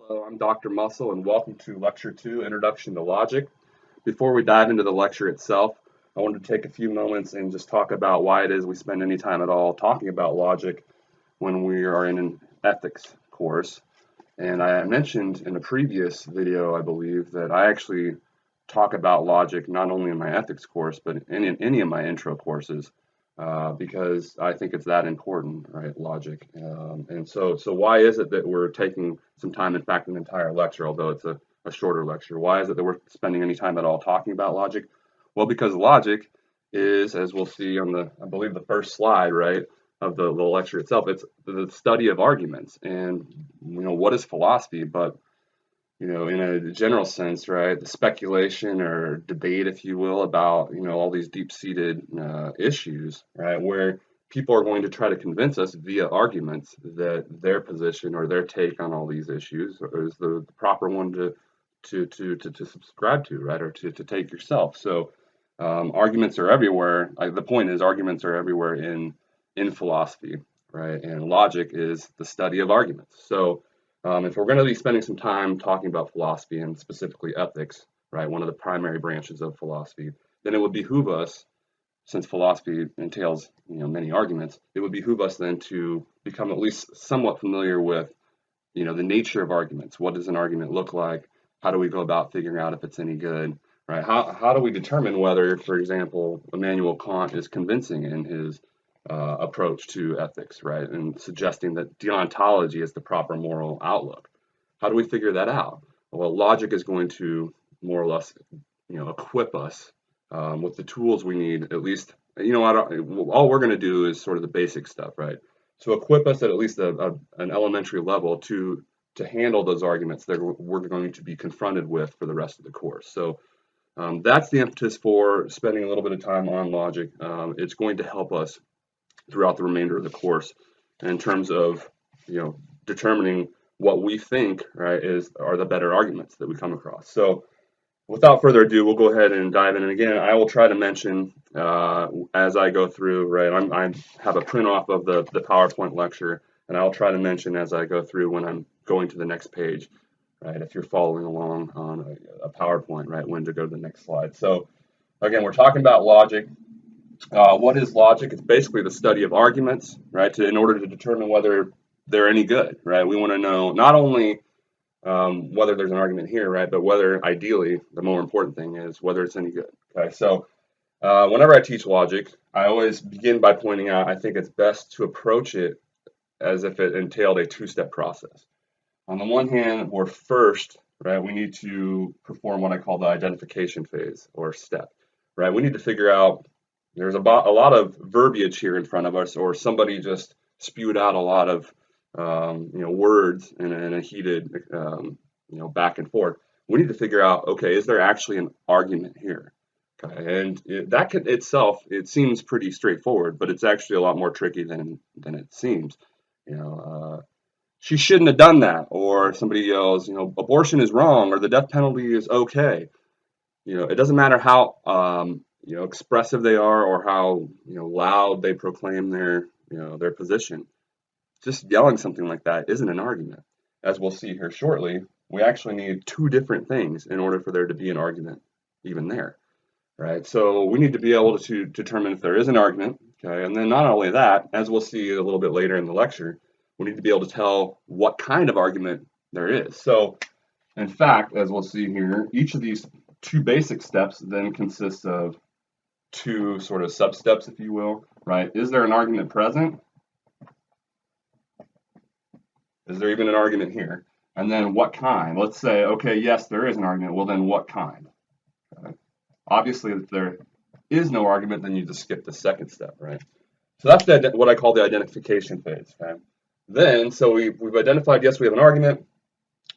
Hello, I'm Dr. Musil, and welcome to Lecture 2, Introduction to Logic. Before we dive into the lecture itself, I wanted to take a few moments and just talk about why it is we spend any time at all talking about logic when we are in an ethics course. And I mentioned in a previous video, I believe, that I actually talk about logic not only in my ethics course, but in any of my intro courses. Because I think it's that important, right? Logic. And so why is it that we're taking some time, in fact, an entire lecture, although it's a shorter lecture? Why is it that we're spending any time at all talking about logic? Well, because logic is, as we'll see on I believe the first slide, right, of the lecture itself, it's the study of arguments. And, what is philosophy? But in a general sense, right, the speculation or debate, if you will, about, all these deep-seated issues, right, where people are going to try to convince us via arguments that their position or their take on all these issues is the proper one to subscribe to, right, or to take yourself. So arguments are everywhere. The point is, arguments are everywhere in philosophy, right, and logic is the study of arguments. So if we're going to be spending some time talking about philosophy and specifically ethics, right, one of the primary branches of philosophy, then it would behoove us, since philosophy entails many arguments, it would behoove us then to become at least somewhat familiar with the nature of arguments. What does an argument look like? How do we go about figuring out if it's any good? Right? How do we determine whether, for example, Immanuel Kant is convincing in his approach to ethics, right, and suggesting that deontology is the proper moral outlook? How do we figure that out? Well, logic is going to more or less, equip us with the tools we need. At least, all we're going to do is sort of the basic stuff, right? So equip us at least an elementary level to handle those arguments that we're going to be confronted with for the rest of the course. So that's the impetus for spending a little bit of time on logic. It's going to help us throughout the remainder of the course in terms of determining what we think, right, are the better arguments that we come across. So without further ado, we'll go ahead and dive in. And again, I will try to mention as I go through, right, I have a print off of the PowerPoint lecture, and I'll try to mention as I go through when I'm going to the next page, right, if you're following along on a PowerPoint, right, when to go to the next slide. So again, we're talking about logic. What is logic? It's basically the study of arguments, right, in order to determine whether they're any good, right? We want to know not only whether there's an argument here, right, but whether, ideally, the more important thing is whether it's any good. Okay, so whenever I teach logic, I always begin by pointing out I think it's best to approach it as if it entailed a two-step process. On the one hand, we're first, right, we need to perform what I call the identification phase or step, right? We need to figure out there's a lot of verbiage here in front of us, or somebody just spewed out a lot of words in a heated back and forth. We need to figure out, okay, is there actually an argument here? Okay, and it seems pretty straightforward, but it's actually a lot more tricky than it seems. She shouldn't have done that, or somebody yells, abortion is wrong, or the death penalty is okay. It doesn't matter how expressive they are or how loud they proclaim their position. Just yelling something like that isn't an argument. As we'll see here shortly, we actually need two different things in order for there to be an argument even there, right? So we need to be able to determine if there is an argument, okay? And then not only that, as we'll see a little bit later in the lecture, we need to be able to tell what kind of argument there is. So in fact, as we'll see here, each of these two basic steps then consists of two sort of sub-steps, if you will, right? Is there an argument present? Is there even an argument here? And then what kind? Let's say, okay, yes, there is an argument. Well, then what kind? Okay. Obviously, if there is no argument, then you just skip the second step, right? So that's what I call the identification phase. Okay? Then, so we've identified, yes, we have an argument.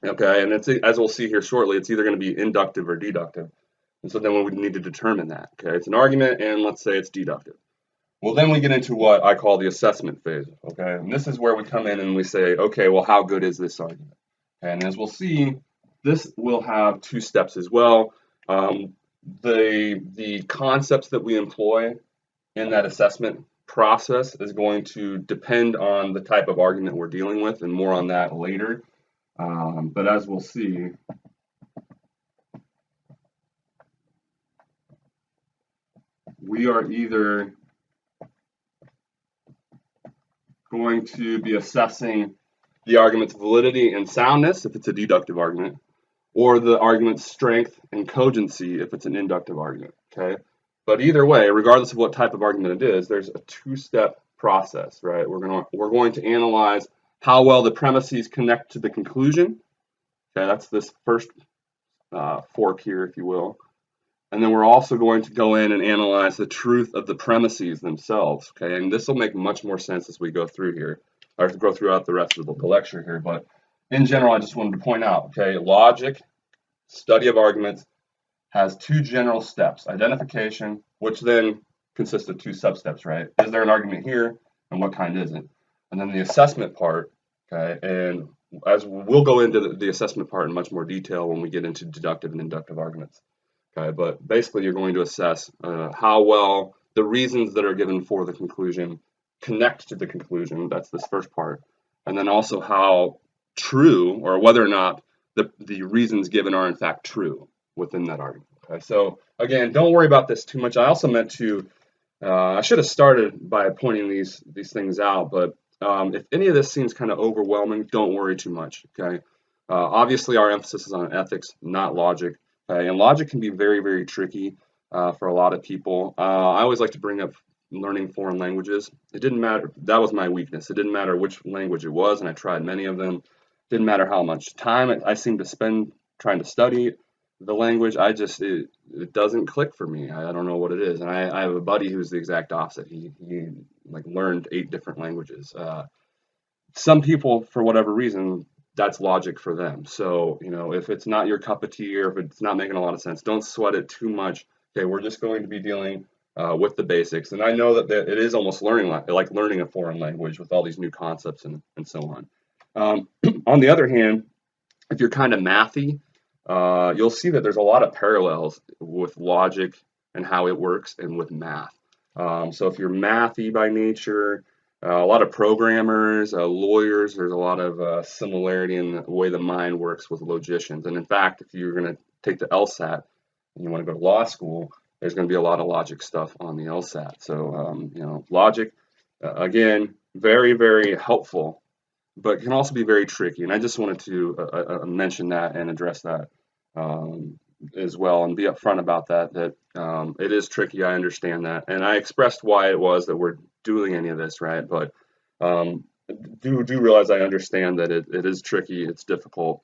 Okay, and as we'll see here shortly, it's either going to be inductive or deductive. And so then we would need to determine that. Okay, it's an argument, and let's say it's deductive. Well, then we get into what I call the assessment phase, okay? And this is where we come in and we say, okay, well, how good is this argument? And as we'll see, this will have two steps as well. The concepts that we employ in that assessment process is going to depend on the type of argument we're dealing with, and more on that later. But as we'll see, we are either going to be assessing the argument's validity and soundness if it's a deductive argument, or the argument's strength and cogency if it's an inductive argument, okay? But either way, regardless of what type of argument it is, there's a two-step process, right? We're going to analyze how well the premises connect to the conclusion. Okay, that's this first fork here, if you will. And then we're also going to go in and analyze the truth of the premises themselves, okay? And this will make much more sense as we go through here, or go throughout the rest of the lecture here. But in general, I just wanted to point out, okay, logic, study of arguments, has two general steps: identification, which then consists of two substeps, right? Is there an argument here, and what kind is it? And then the assessment part, okay? And as we'll go into the assessment part in much more detail when we get into deductive and inductive arguments, okay? But basically, you're going to assess how well the reasons that are given for the conclusion connect to the conclusion. That's this first part. And then also how true, or whether or not the reasons given are in fact true within that argument. Okay, so again, don't worry about this too much. I also meant to, I should have started by pointing these things out, but if any of this seems kind of overwhelming, don't worry too much. Okay, obviously our emphasis is on ethics, not logic. Okay? And logic can be very, very tricky for a lot of people. I always like to bring up learning foreign languages. It didn't matter. That was my weakness. It didn't matter which language it was, and I tried many of them. Didn't matter how much time I seemed to spend trying to study the language. It doesn't click for me. I don't know what it is. And I have a buddy who's the exact opposite. He like learned 8 different languages. Some people, for whatever reason, that's logic for them. So, you know, if it's not your cup of tea, or if it's not making a lot of sense, don't sweat it too much. Okay, we're just going to be dealing with the basics. And I know that it is almost learning like learning a foreign language with all these new concepts and so on. On the other hand, if you're kind of mathy, you'll see that there's a lot of parallels with logic and how it works and with math. So if you're mathy by nature, a lot of programmers, lawyers, there's a lot of similarity in the way the mind works with logicians. And in fact, if you're going to take the LSAT and you want to go to law school, there's going to be a lot of logic stuff on the LSAT. So, you know, logic, again, very, very helpful, but can also be very tricky. And I just wanted to mention that and address that as well, and be upfront about that it is tricky. I understand that. And I expressed why it was that we're doing any of this, right? But do realize I understand that it is tricky, it's difficult,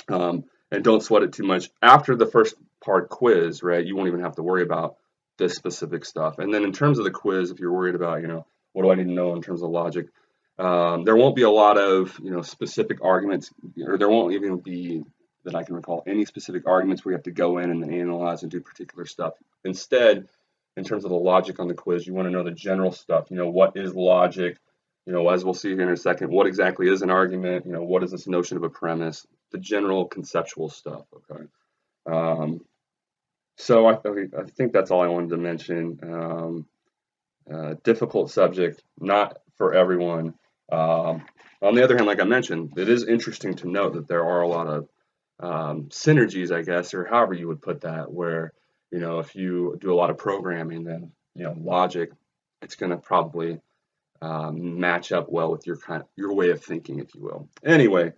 and don't sweat it too much. After the first part quiz, right, you won't even have to worry about this specific stuff. And then in terms of the quiz, if you're worried about, you know, what do I need to know in terms of logic, there won't be a lot of, you know, specific arguments, or there won't even be, that I can recall, any specific arguments where you have to go in and analyze and do particular stuff. Instead, in terms of the logic on the quiz, you want to know the general stuff. You know, what is logic? You know, as we'll see here in a second, what exactly is an argument? You know, what is this notion of a premise? The general conceptual stuff, okay? So I think that's all I wanted to mention. Difficult subject, not for everyone. On the other hand, like I mentioned, it is interesting to note that there are a lot of synergies, I guess, or however you would put that, where, you know, if you do a lot of programming, then, you know, logic, it's going to probably match up well with your way of thinking, if you will. Anyway,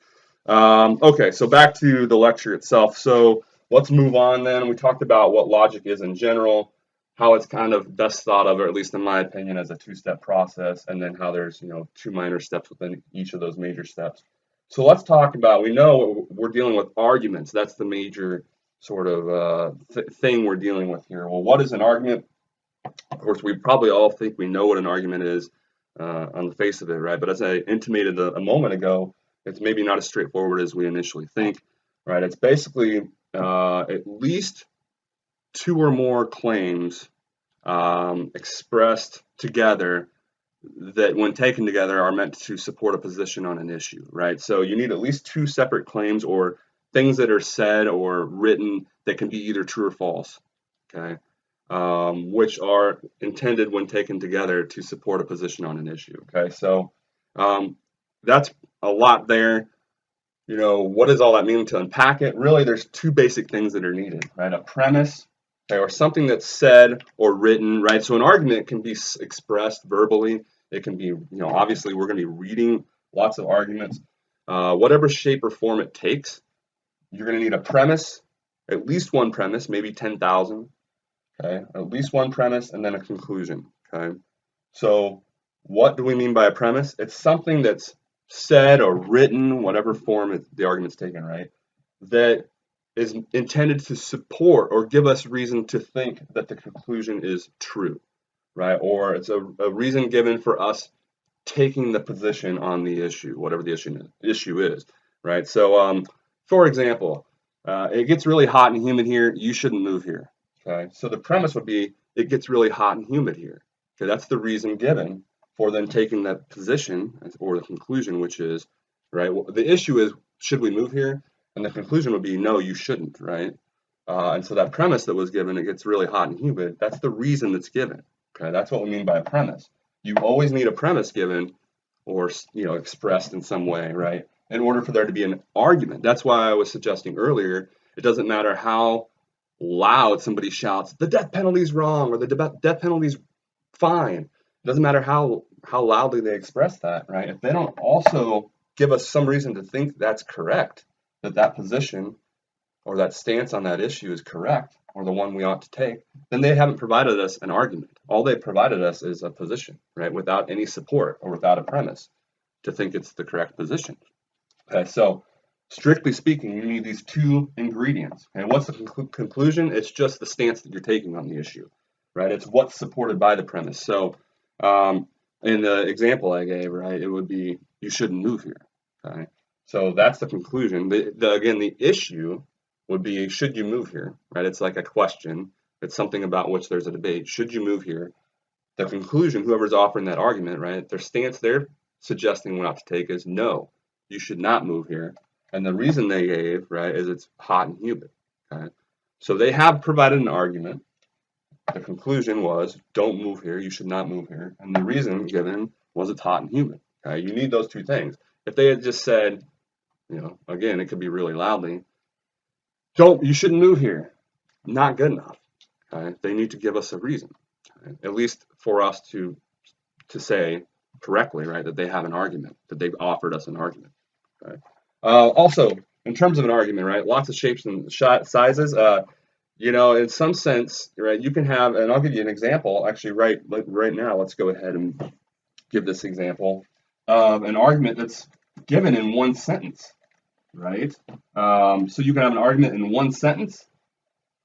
okay, so back to the lecture itself. So let's move on then. We talked about what logic is in general, how it's kind of best thought of, or at least in my opinion, as a 2-step process, and then how there's, you know, 2 minor steps within each of those major steps. So let's talk about, we know we're dealing with arguments. That's the major sort of thing we're dealing with here. Well, what is an argument? Of course, we probably all think we know what an argument is on the face of it, right? But as I intimated a moment ago, it's maybe not as straightforward as we initially think, right? It's basically at least 2 or more claims expressed together that, when taken together, are meant to support a position on an issue, right? So you need at least 2 separate claims, or things that are said or written that can be either true or false, okay? Which are intended, when taken together, to support a position on an issue, okay? So that's a lot there. what does all that mean to unpack it? Really, there's two basic things that are needed, right? A premise, okay, or something that's said or written, right? So an argument can be expressed verbally. It can be, obviously we're going to be reading lots of arguments. Whatever shape or form it takes, you're going to need a premise, at least one premise, maybe 10,000, okay? At least one premise and then a conclusion, okay? So what do we mean by a premise? It's something that's said or written, whatever form the argument's taken, right? That is intended to support or give us reason to think that the conclusion is true, right? Or it's a reason given for us taking the position on the issue, whatever the issue is, right? So, for example, it gets really hot and humid here. You shouldn't move here. Okay. So the premise would be it gets really hot and humid here. Okay. That's the reason given for them taking that position or the conclusion, which is right. Well, the issue is should we move here, and the conclusion would be no, you shouldn't. Right. And so that premise that was given, it gets really hot and humid. That's the reason that's given. Okay. That's what we mean by a premise. You always need a premise given or expressed in some way, right, in order for there to be an argument. That's why I was suggesting earlier, it doesn't matter how loud somebody shouts, the death penalty is wrong or the death penalty is fine. It doesn't matter how loudly they express that, right? If they don't also give us some reason to think that's correct, that position or that stance on that issue is correct, or the one we ought to take, then they haven't provided us an argument. All they've provided us is a position, right, without any support or without a premise to think it's the correct position. Okay, so strictly speaking, you need these two ingredients. Okay, what's the conclusion? It's just the stance that you're taking on the issue, right? It's what's supported by the premise. So in the example I gave, right, it would be you shouldn't move here. Okay, so that's the conclusion. Again, the issue would be should you move here, right? It's like a question. It's something about which there's a debate. Should you move here? The conclusion, whoever's offering that argument, right, their stance they're suggesting not to take is no, you should not move here. And the reason they gave, right, is it's hot and humid. Okay? So they have provided an argument. The conclusion was don't move here, you should not move here. And the reason given was it's hot and humid. Okay? You need those two things. If they had just said, again, it could be really loudly, you shouldn't move here. Not good enough. Okay? They need to give us a reason, okay? At least for us to say correctly, right, that they have an argument, that they've offered us an argument. Okay? Also, in terms of an argument, right, lots of shapes and sizes. In some sense, right, you can have, and I'll give you an example. Actually, right now, let's go ahead and give this example of an argument that's given in one sentence. Right? So you can have an argument in one sentence.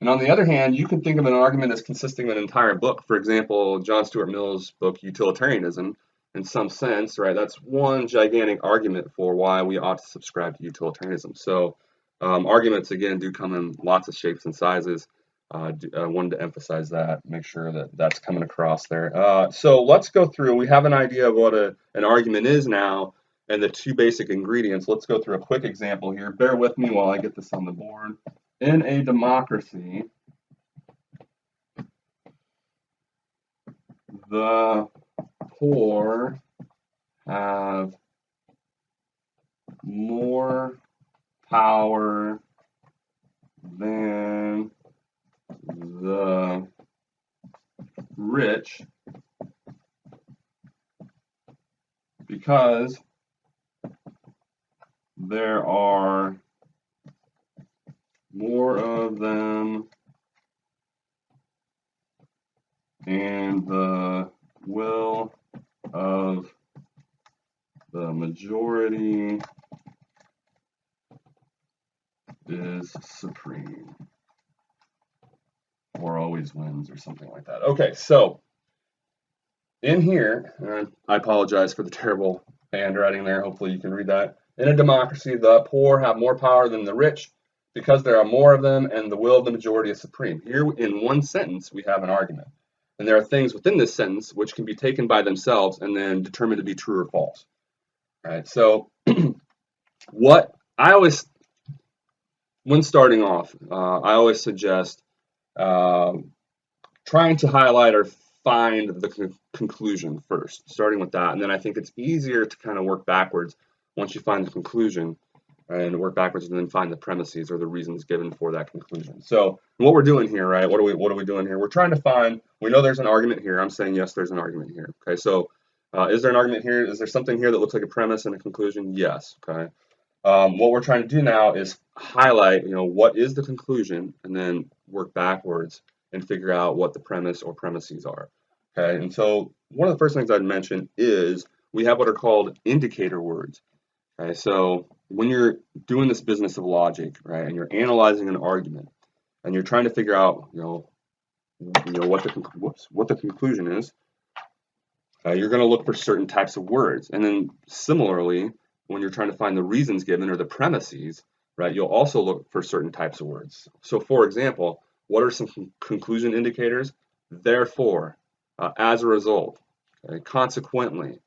And on the other hand, you can think of an argument as consisting of an entire book. For example, John Stuart Mill's book, Utilitarianism, in some sense, right? That's one gigantic argument for why we ought to subscribe to utilitarianism. So arguments, again, do come in lots of shapes and sizes. I wanted to emphasize that, make sure that that's coming across there. So let's go through. We have an idea of what an argument is now, and the two basic ingredients. Let's go through a quick example here. Bear with me while I get this on the board. In a democracy, the poor have more power than the rich because there are more of them and the will of the majority is supreme, or always wins, or something like that. Okay, so in here, and I apologize for the terrible handwriting there. Hopefully you can read that. In a democracy, the poor have more power than the rich because there are more of them and the will of the majority is supreme. Here in one sentence, we have an argument. And there are things within this sentence which can be taken by themselves and then determined to be true or false. All right, so what I always, when starting off, I always suggest trying to highlight or find the conclusion first, starting with that. And then I think it's easier to kind of work backwards once you find the conclusion and work backwards and then find the premises or the reasons given for that conclusion. So what we're doing here, right? What are we doing here? We're trying to find. We know there's an argument here. I'm saying yes, there's an argument here. Okay, so is there an argument here? Is there something here that looks like a premise and a conclusion? Yes. Okay. What we're trying to do now is highlight, what is the conclusion, and then work backwards and figure out what the premise or premises are. Okay, and so one of the first things I'd mention is we have what are called indicator words. Okay, so when you're doing this business of logic, right, and you're analyzing an argument, and you're trying to figure out, what the conclusion is, you're going to look for certain types of words, and then similarly, when you're trying to find the reasons given or the premises, right, you'll also look for certain types of words. So, for example, what are some conclusion indicators? Therefore, as a result, okay, consequently.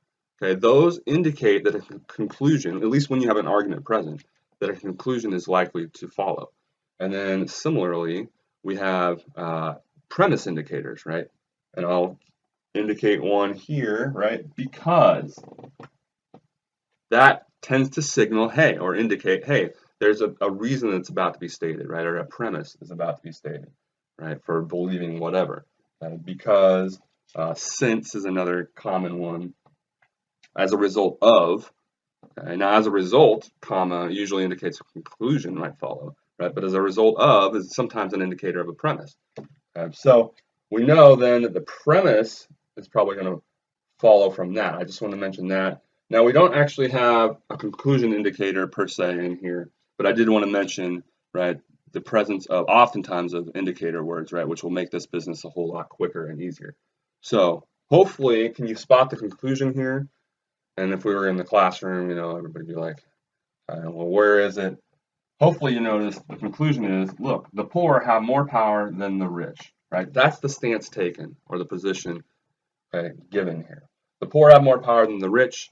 Okay, those indicate that a conclusion, at least when you have an argument present, that a conclusion is likely to follow. And then similarly, we have premise indicators, right? And I'll indicate one here, right? Because that tends to signal, hey, or indicate, hey, there's a reason that's about to be stated, right? Or a premise is about to be stated, right? For believing whatever. Because since is another common one. As a result of, okay, now as a result, comma usually indicates a conclusion might follow, right? But as a result of is sometimes an indicator of a premise. So we know then that the premise is probably going to follow from that. I just want to mention that. Now we don't actually have a conclusion indicator per se in here, but I did want to mention, right, the presence of oftentimes of indicator words, right, which will make this business a whole lot quicker and easier. So hopefully, can you spot the conclusion here? And if we were in the classroom, everybody would be like, well, where is it? Hopefully you notice the conclusion is, look, the poor have more power than the rich, right? That's the stance taken or the position, okay, given here. The poor have more power than the rich,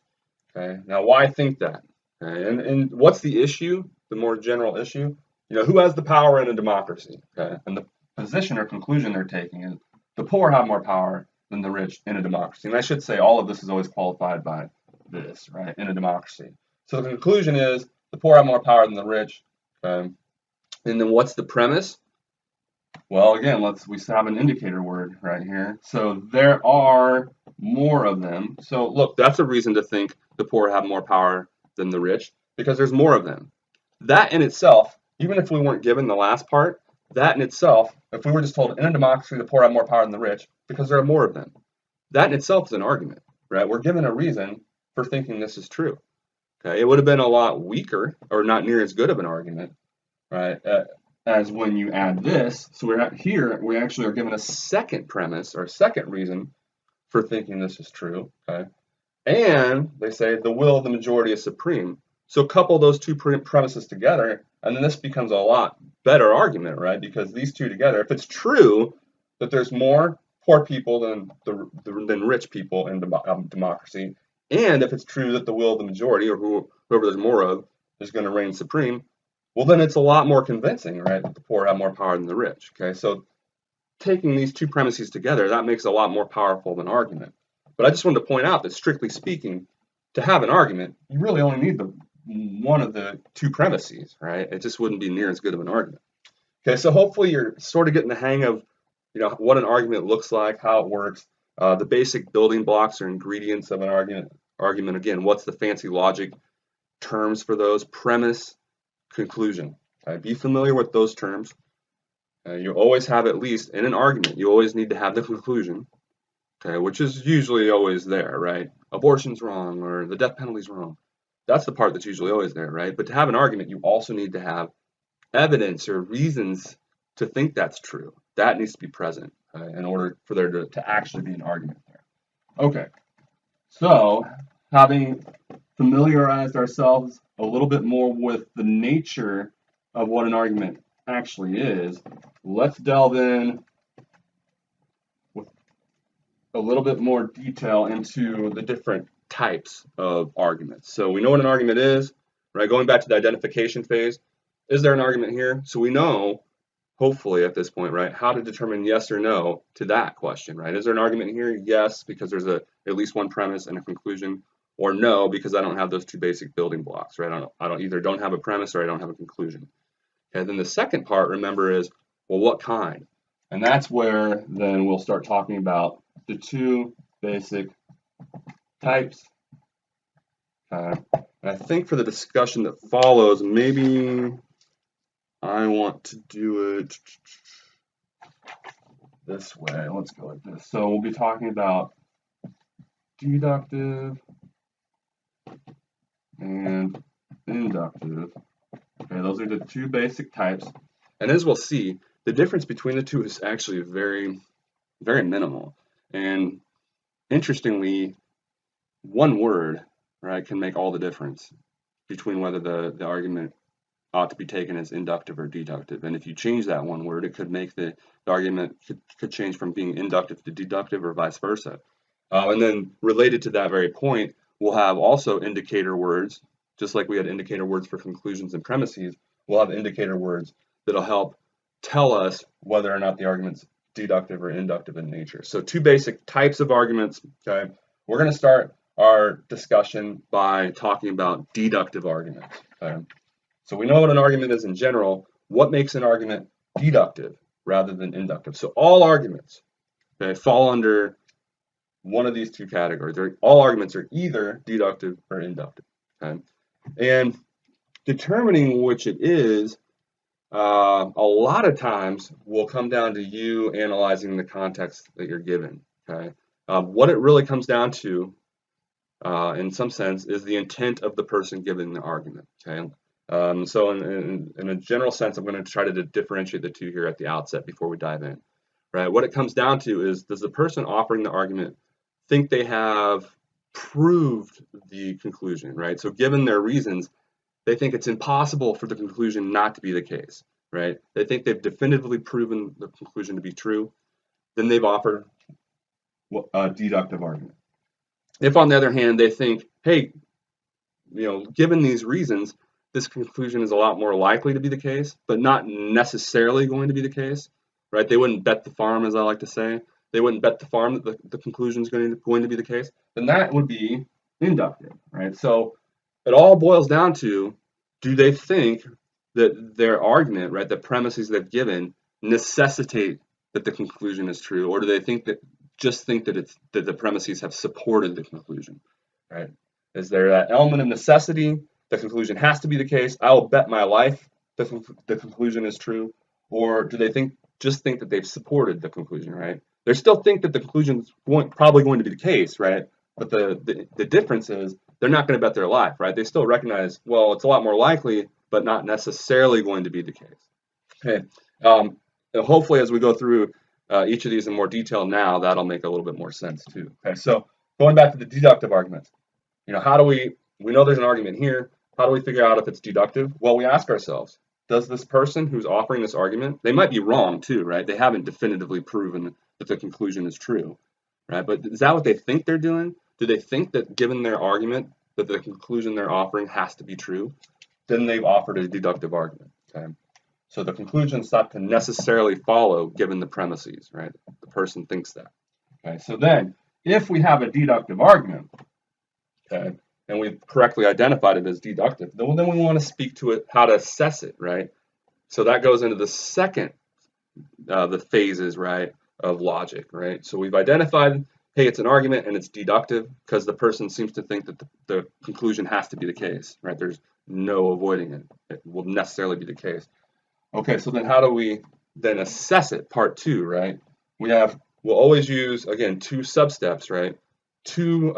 okay? Now, why think that? Okay? And what's the issue, the more general issue? Who has the power in a democracy, okay? And the position or conclusion they're taking is the poor have more power than the rich in a democracy. And I should say all of this is always qualified by this, right, in a democracy. So the conclusion is the poor have more power than the rich. Okay? And then what's the premise? Well, again, we have an indicator word right here. So there are more of them. So look, that's a reason to think the poor have more power than the rich because there's more of them. That in itself, even if we weren't given the last part, that in itself, if we were just told in a democracy the poor have more power than the rich because there are more of them, that in itself is an argument, right? We're given a reason for thinking this is true. Okay, it would have been a lot weaker or not near as good of an argument, right, as when you add this. So we actually are given a second premise or a second reason for thinking this is true. Okay, and they say the will of the majority is supreme. So couple those two premises together, and then this becomes a lot better argument, right? Because these two together, if it's true that there's more poor people than rich people in democracy, and if it's true that the will of the majority, or whoever there's more of, is going to reign supreme, well, then it's a lot more convincing, right, that the poor have more power than the rich. Okay, so taking these two premises together, that makes it a lot more powerful of an argument. But I just wanted to point out that, strictly speaking, to have an argument, you really only need one of the two premises, right? It just wouldn't be near as good of an argument. Okay, so hopefully you're sort of getting the hang of, what an argument looks like, how it works, the basic building blocks or ingredients of an argument. Again, what's the fancy logic terms for those? Premise, conclusion. Okay? Be familiar with those terms. You always have, at least in an argument, you always need to have the conclusion, okay, which is usually always there, right? Abortion's wrong or the death penalty's wrong. That's the part that's usually always there, right? But to have an argument, you also need to have evidence or reasons to think that's true. That needs to be present in order for there to actually be an argument there. Okay, so having familiarized ourselves a little bit more with the nature of what an argument actually is, let's delve in with a little bit more detail into the different types of arguments. So we know what an argument is, right? Going back to the identification phase, is there an argument here? So we know, hopefully at this point, right, how to determine yes or no to that question, right? Is there an argument here? Yes, because there's at least one premise and a conclusion. or no, because I don't have those two basic building blocks, right? I don't either don't have a premise or I don't have a conclusion. Okay, then the second part, remember, is, well, what kind? And that's where then we'll start talking about the two basic types. And I think for the discussion that follows, maybe I want to do it this way. Let's go like this. So we'll be talking about deductive and inductive. Okay, those are the two basic types. And as we'll see, the difference between the two is actually very, very minimal. And interestingly, one word, right, can make all the difference between whether the argument ought to be taken as inductive or deductive. And if you change that one word, it could make the argument could change from being inductive to deductive or vice versa. And then related to that very point, we'll have also indicator words, just like we had indicator words for conclusions and premises. We'll have indicator words that'll help tell us whether or not the argument's deductive or inductive in nature. So two basic types of arguments. Okay, we're going to start our discussion by talking about deductive arguments. Okay? So we know what an argument is in general. What makes an argument deductive rather than inductive? So all arguments, okay, fall under one of these two categories. All arguments are either deductive or inductive. Okay? And determining which it is, a lot of times will come down to you analyzing the context that you're given. Okay? What it really comes down to, in some sense, is the intent of the person giving the argument. Okay? So in a general sense, I'm going to try to differentiate the two here at the outset before we dive in. Right? What it comes down to is, does the person offering the argument think they have proved the conclusion, right? So given their reasons, they think it's impossible for the conclusion not to be the case, right? They think they've definitively proven the conclusion to be true. Then they've offered a deductive argument. If, on the other hand, they think, hey, given these reasons, this conclusion is a lot more likely to be the case, but not necessarily going to be the case, right? They wouldn't bet the farm, as I like to say. They wouldn't bet the farm that the conclusion is going to be the case. Then that would be inductive, right? So it all boils down to, do they think that their argument, right, the premises they've given, necessitate that the conclusion is true, or do they think that the premises have supported the conclusion, right? Is there that element of necessity? The conclusion has to be the case. I will bet my life the conclusion is true. Or do they just think that they've supported the conclusion, right? They still think that the conclusion is probably going to be the case, right? But the difference is they're not going to bet their life, right? They still recognize, well, it's a lot more likely, but not necessarily going to be the case. Okay. Hopefully, as we go through each of these in more detail now, that'll make a little bit more sense too. Okay. So going back to the deductive arguments, how do we know there's an argument here? How do we figure out if it's deductive? Well, we ask ourselves, does this person who's offering this argument, they might be wrong too, right? They haven't definitively proven that the conclusion is true, right? But is that what they think they're doing? Do they think that given their argument that the conclusion they're offering has to be true? Then they've offered a deductive argument, okay? So the conclusions have to necessarily follow given the premises, right? The person thinks that. Okay, so then if we have a deductive argument, okay, and we've correctly identified it as deductive, then we want to speak to it, how to assess it, right? So that goes into the second, the phases, right, of logic, right? So we've identified, hey, it's an argument and it's deductive because the person seems to think that the conclusion has to be the case, right? There's no avoiding it. It will necessarily be the case. Okay, so then how do we then assess it? Part two, right? We'll always use, again, two sub-steps, right? Two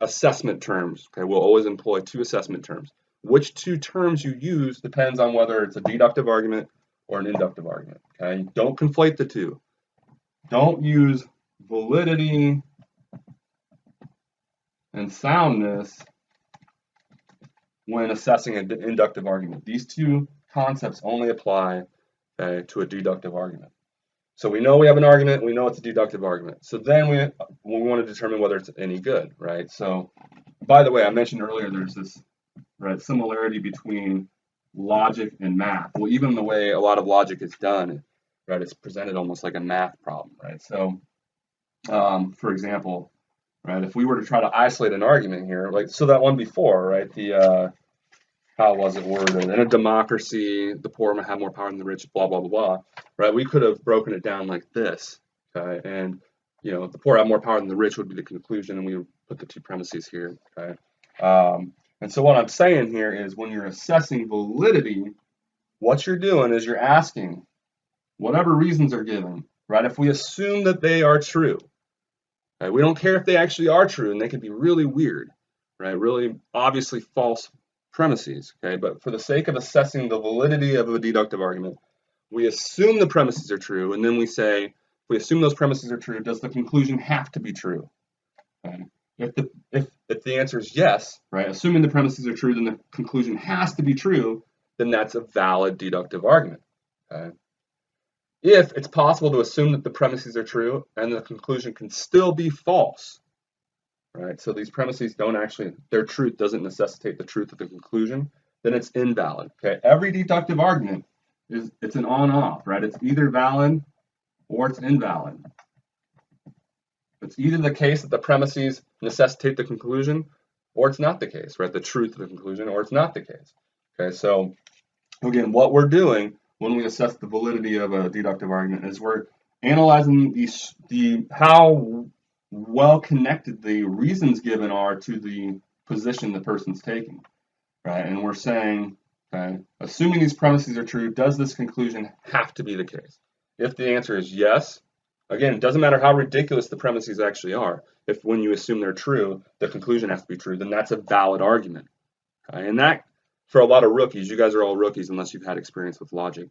assessment terms, okay? We'll always employ two assessment terms. Which two terms you use depends on whether it's a deductive argument or an inductive argument, okay? Don't conflate the two. Don't use validity and soundness when assessing an inductive argument. These two concepts only apply to a deductive argument. So we know we have an argument, we know it's a deductive argument. So then we want to determine whether it's any good, right? So, by the way, I mentioned earlier there's this similarity between logic and math. Well, even the way a lot of logic is done, right, it's presented almost like a math problem, right? So, for example, right? If we were to try to isolate an argument here, like so that one before, right? The how was it worded? In a democracy, the poor have more power than the rich, blah, blah, blah, blah, right? We could have broken it down like this, okay? And, you know, the poor have more power than the rich would be the conclusion, and we would put the two premises here, okay? And so what I'm saying here is when you're assessing validity, what you're doing is you're asking whatever reasons are given, right? If we assume that they are true, right? We don't care if they actually are true, and they can be really weird, right? Really obviously false premises, okay? But for the sake of assessing the validity of a deductive argument, we assume the premises are true, and then we say, if we assume those premises are true, does the conclusion have to be true? Okay? If the answer is yes, right, assuming the premises are true, then the conclusion has to be true, then that's a valid deductive argument, okay? If it's possible to assume that the premises are true and the conclusion can still be false, right? So these premises don't actually, their truth doesn't necessitate the truth of the conclusion, then it's invalid. Okay, every deductive argument it's an on-off, right? It's either valid or it's invalid. It's either the case that the premises necessitate the conclusion, or it's not the case, right? The truth of the conclusion, or it's not the case. Okay, so again, what we're doing when we assess the validity of a deductive argument is we're analyzing how well connected the reasons given are to the position the person's taking, right? And we're saying, okay, assuming these premises are true, does this conclusion have to be the case? If the answer is yes, again, it doesn't matter how ridiculous the premises actually are. If when you assume they're true, the conclusion has to be true, then that's a valid argument. Okay? And that, for a lot of rookies, you guys are all rookies unless you've had experience with logic,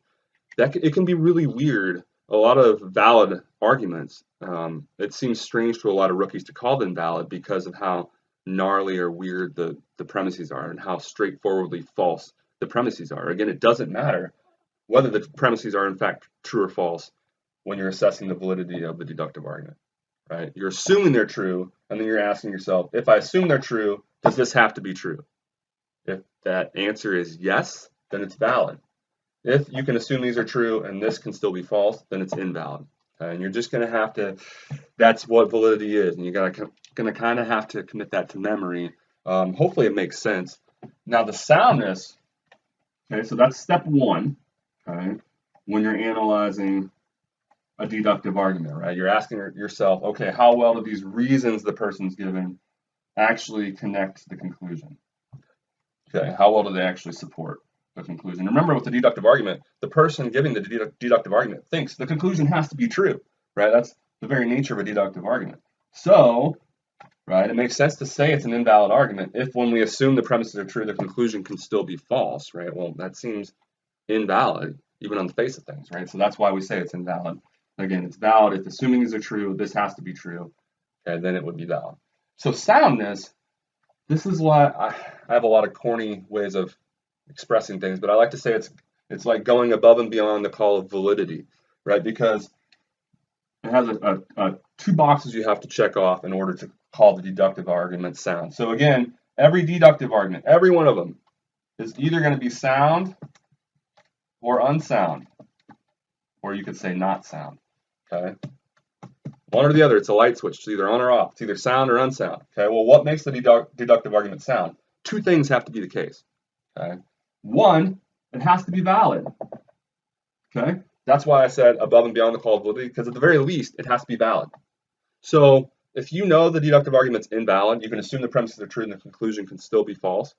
it can be really weird. A lot of valid arguments, it seems strange to a lot of rookies to call them valid because of how gnarly or weird the premises are and how straightforwardly false the premises are. Again, it doesn't matter whether the premises are in fact true or false when you're assessing the validity of the deductive argument, right? You're assuming they're true, and then you're asking yourself, if I assume they're true, does this have to be true? If that answer is yes, then it's valid. If you can assume these are true and this can still be false, then it's invalid. Okay? And you're just going to have to, that's what validity is, and you're going to kind of have to commit that to memory. Hopefully it makes sense. Now the soundness, okay, so that's step one, okay, when you're analyzing a deductive argument, right? You're asking yourself, okay, how well do these reasons the person's given actually connect to the conclusion? Okay, how well do they actually support the conclusion? Remember, with the deductive argument, the person giving the deductive argument thinks the conclusion has to be true, right? That's the very nature of a deductive argument. So, right, it makes sense to say it's an invalid argument if when we assume the premises are true, the conclusion can still be false, right? Well, that seems invalid, even on the face of things, right? So that's why we say it's invalid. Again, it's valid if assuming these are true, this has to be true, and then it would be valid. So soundness, this is why I have a lot of corny ways of expressing things, but I like to say it's like going above and beyond the call of validity, right? Because it has two boxes you have to check off in order to call the deductive argument sound. So again, every deductive argument, every one of them, is either going to be sound or unsound, or you could say not sound. Okay, one or the other. It's a light switch. It's either on or off. It's either sound or unsound. Okay, well, what makes the deductive argument sound? Two things have to be the case. Okay, one, it has to be valid. Okay, that's why I said above and beyond the call of validity, because at the very least, it has to be valid. So if you know the deductive argument's invalid, you can assume the premises are true and the conclusion can still be false,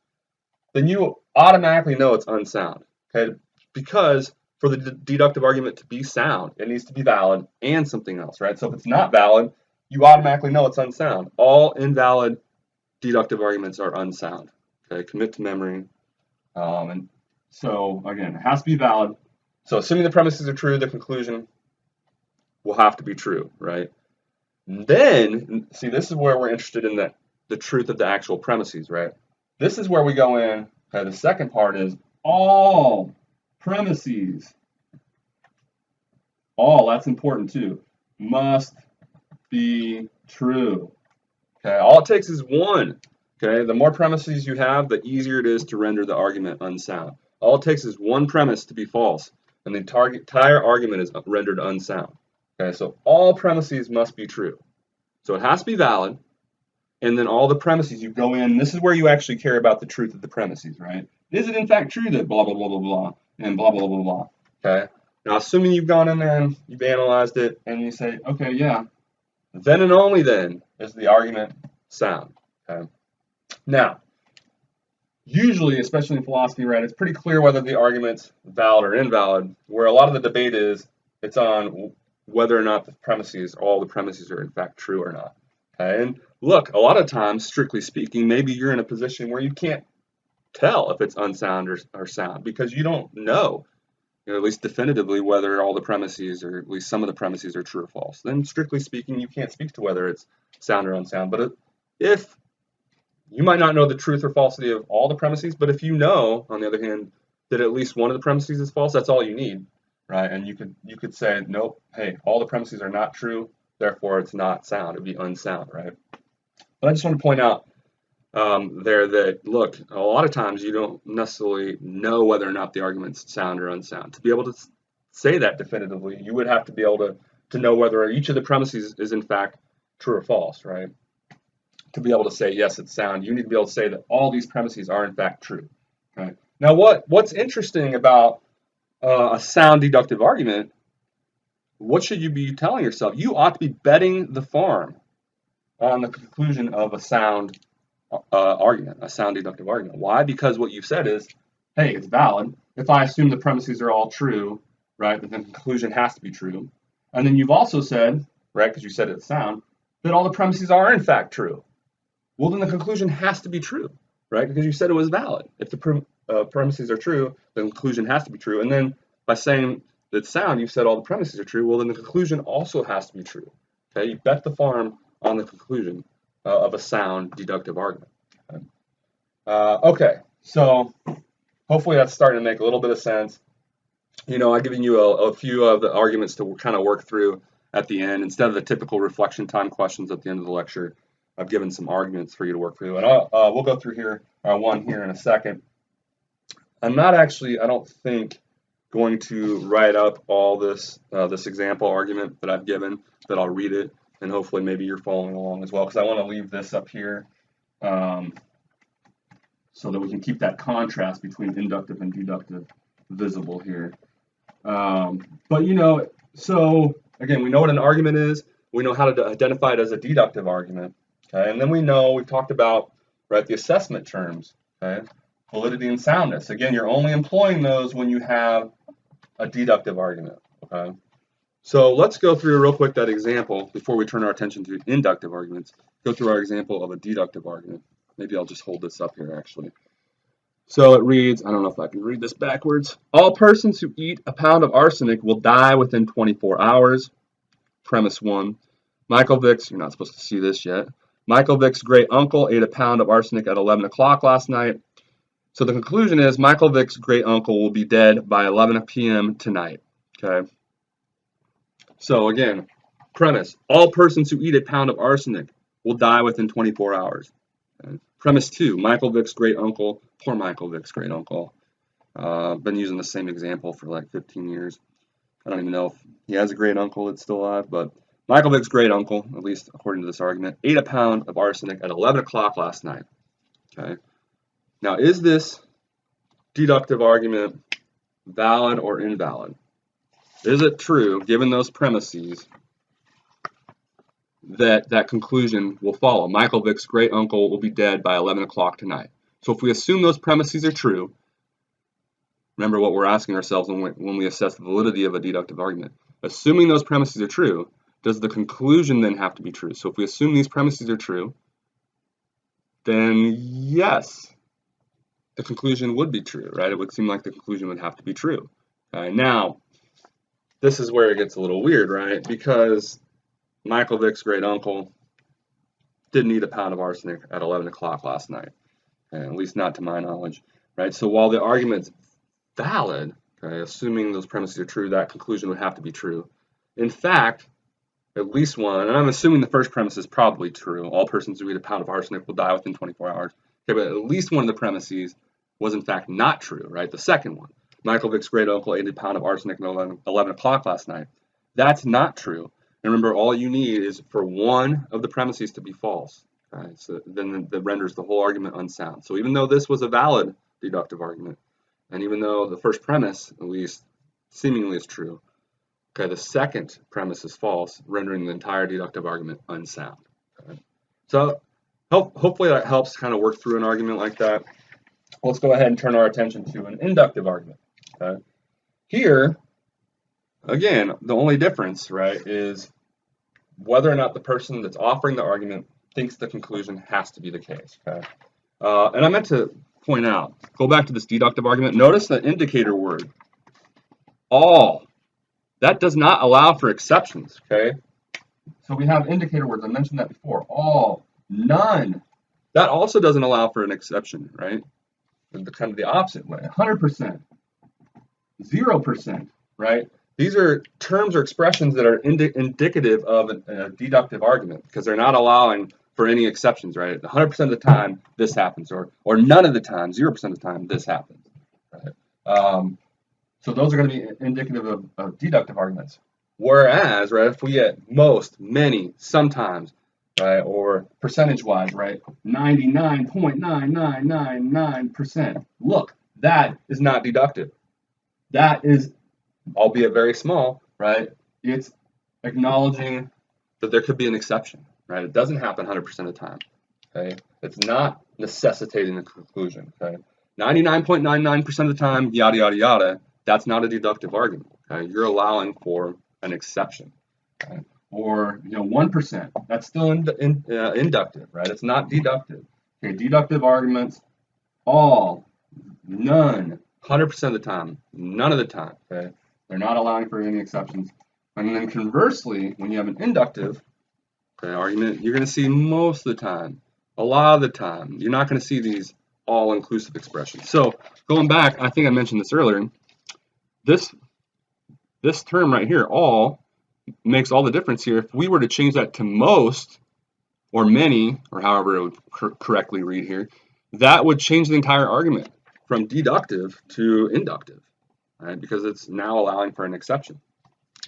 then you automatically know it's unsound. Okay, because for the deductive argument to be sound, it needs to be valid and something else, right? So if it's not valid, you automatically know it's unsound. All invalid deductive arguments are unsound. Okay, commit to memory. And so again, it has to be valid. So assuming the premises are true, the conclusion will have to be true, right? And then, see, this is where we're interested in the truth of the actual premises, right? This is where we go in. Okay, the second part is all premises, all, that's important too, must be true. Okay, all it takes is one. Okay, the more premises you have, the easier it is to render the argument unsound. All it takes is one premise to be false, and the entire argument is rendered unsound. Okay, so all premises must be true. So it has to be valid, and then all the premises, you go in. This is where you actually care about the truth of the premises, right? Is it in fact true that blah, blah, blah, blah, blah, and blah, blah, blah, blah, okay? Now, assuming you've gone in there and you've analyzed it, and you say, okay, yeah, then and only then is the argument sound, okay? Now, usually, especially in philosophy, right, it's pretty clear whether the argument's valid or invalid, where a lot of the debate is, it's on whether or not the premises, all the premises are in fact true or not, okay? And look, a lot of times, strictly speaking, maybe you're in a position where you can't tell if it's unsound or sound because you don't know, at least definitively, whether all the premises or at least some of the premises are true or false. Then, strictly speaking, you can't speak to whether it's sound or unsound. But if you might not know the truth or falsity of all the premises, but if you know, on the other hand, that at least one of the premises is false, that's all you need, right? And you could say, nope, hey, all the premises are not true, therefore it's not sound. It'd be unsound, right? But I just want to point out there that, look, a lot of times you don't necessarily know whether or not the argument's sound or unsound. To be able to say that definitively, you would have to be able to know whether each of the premises is in fact true or false, right? To be able to say, yes, it's sound, you need to be able to say that all these premises are in fact true, right? Now, what's interesting about a sound deductive argument, what should you be telling yourself? You ought to be betting the farm on the conclusion of a sound argument, a sound deductive argument. Why? Because what you've said is, hey, it's valid. If I assume the premises are all true, right, then the conclusion has to be true. And then you've also said, right, because you said it's sound, that all the premises are in fact true. Well, then the conclusion has to be true, right, because you said it was valid. If the premises are true, the conclusion has to be true. And then by saying that it's sound, you've said all the premises are true. Well, then the conclusion also has to be true. Okay, you bet the farm on the conclusion of a sound deductive argument. Okay, so hopefully that's starting to make a little bit of sense. I've given you a few of the arguments to kind of work through at the end. Instead of the typical reflection time questions at the end of the lecture, I've given some arguments for you to work through. And we'll go through here, one here in a second. I'm not actually, I don't think, going to write up all this example argument that I've given, that I'll read it. And hopefully maybe you're following along as well, because I want to leave this up here so that we can keep that contrast between inductive and deductive visible here. But so again, we know what an argument is. We know how to identify it as a deductive argument. Okay, and then we've talked about, right, the assessment terms. Okay, validity and soundness. Again, you're only employing those when you have a deductive argument. Okay. So let's go through real quick that example before we turn our attention to inductive arguments. Go through our example of a deductive argument. Maybe I'll just hold this up here actually. So it reads, I don't know if I can read this backwards. All persons who eat a pound of arsenic will die within 24 hours. Premise 1. Michael Vick's, you're not supposed to see this yet. Michael Vick's great uncle ate a pound of arsenic at 11 o'clock last night. So the conclusion is Michael Vick's great uncle will be dead by 11 p.m. tonight. Okay. So again, premise, all persons who eat a pound of arsenic will die within 24 hours. Okay. Premise 2, Michael Vick's great uncle, poor Michael Vick's great uncle. Been using the same example for like 15 years. I don't even know if he has a great uncle that's still alive, but Michael Vick's great uncle, at least according to this argument, ate a pound of arsenic at 11 o'clock last night. Okay. Now, is this deductive argument valid or invalid? Is it true, given those premises, that conclusion will follow? Michael Vick's great uncle will be dead by 11 o'clock tonight. So if we assume those premises are true, remember what we're asking ourselves when we assess the validity of a deductive argument. Assuming those premises are true, does the conclusion then have to be true? So if we assume these premises are true, then yes, the conclusion would be true, right? It would seem like the conclusion would have to be true. Now, this is where it gets a little weird, right? Because Michael Vick's great uncle didn't eat a pound of arsenic at 11 o'clock last night, at least not to my knowledge, right? So while the argument's valid, okay, assuming those premises are true, that conclusion would have to be true. In fact, at least one, and I'm assuming the first premise is probably true, all persons who eat a pound of arsenic will die within 24 hours. Okay, but at least one of the premises was in fact not true, right? The second one, Michael Vick's great uncle ate a pound of arsenic at 11 o'clock last night. That's not true. And remember, all you need is for one of the premises to be false. Okay, so then that renders the whole argument unsound. So even though this was a valid deductive argument, and even though the first premise, at least seemingly, is true, okay, the second premise is false, rendering the entire deductive argument unsound. Okay? So hopefully that helps kind of work through an argument like that. Let's go ahead and turn our attention to an inductive argument. Okay? Here, again, the only difference, right, is whether or not the person that's offering the argument thinks the conclusion has to be the case. Okay? And I meant to point out, go back to this deductive argument. Notice the indicator word, all. That does not allow for exceptions. Okay? So we have indicator words. I mentioned that before. All, none. That also doesn't allow for an exception, right? Kind of the opposite way. 100%, 0%, right? These are terms or expressions that are indicative of a deductive argument because they're not allowing for any exceptions, right? 100% of the time this happens, or none of the time, 0% of the time this happens, right? So those are going to be indicative of deductive arguments. Whereas, right, if we get most, many, sometimes, right, or percentage-wise, right, 99.9999%. Look, that is not deductive. That is, albeit very small, right, it's acknowledging that there could be an exception, right? It doesn't happen 100% of the time, okay? It's not necessitating a conclusion, okay? 99.99% of the time, yada, yada, yada, that's not a deductive argument, okay? You're allowing for an exception, okay? Or, 1%, that's still inductive, right? It's not deductive. Okay, deductive arguments, all, none, 100% of the time, none of the time, okay? They're not allowing for any exceptions. And then conversely, when you have an inductive argument, you're going to see most of the time, a lot of the time, you're not going to see these all-inclusive expressions. So going back, I think I mentioned this earlier, this term right here, all, makes all the difference here. If we were to change that to most or many, or however it would correctly read here, that would change the entire argument from deductive to inductive, right? Because it's now allowing for an exception.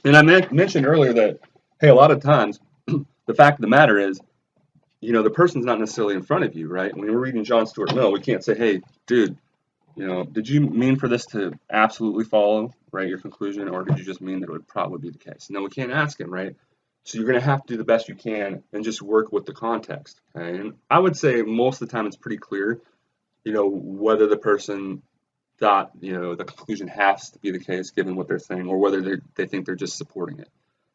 And I mentioned earlier that, hey, a lot of times, the fact of the matter is, the person's not necessarily in front of you, right? When we're reading John Stuart Mill, we can't say, hey, dude, did you mean for this to absolutely follow, right, your conclusion, or did you just mean that it would probably be the case? No, we can't ask him, right? So you're going to have to do the best you can and just work with the context, okay? And I would say most of the time it's pretty clear, whether the person thought, the conclusion has to be the case given what they're saying, or whether they think they're just supporting it.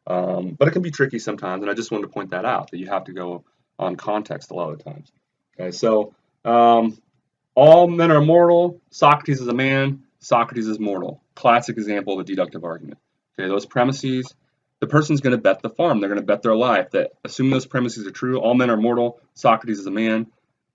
But it can be tricky sometimes, and I just wanted to point that out, that you have to go on context a lot of the times. Okay, so all men are mortal. Socrates is a man. Socrates is mortal. Classic example of a deductive argument. Okay, those premises, the person's going to bet the farm. They're going to bet their life that, assuming those premises are true, all men are mortal. Socrates is a man.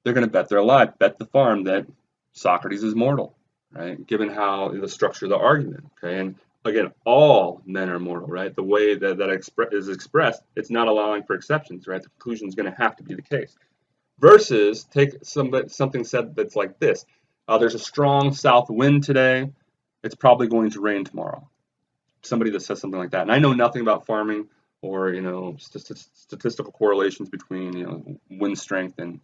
They're going to bet their life, bet the farm that Socrates is mortal, right? Given how the structure of the argument. Okay, and again, all men are mortal, right? The way that is expressed, it's not allowing for exceptions, right? The conclusion is going to have to be the case. Versus, take something said that's like this. There's a strong south wind today. It's probably going to rain tomorrow. Somebody that says something like that. And I know nothing about farming or, statistical correlations between, wind strength and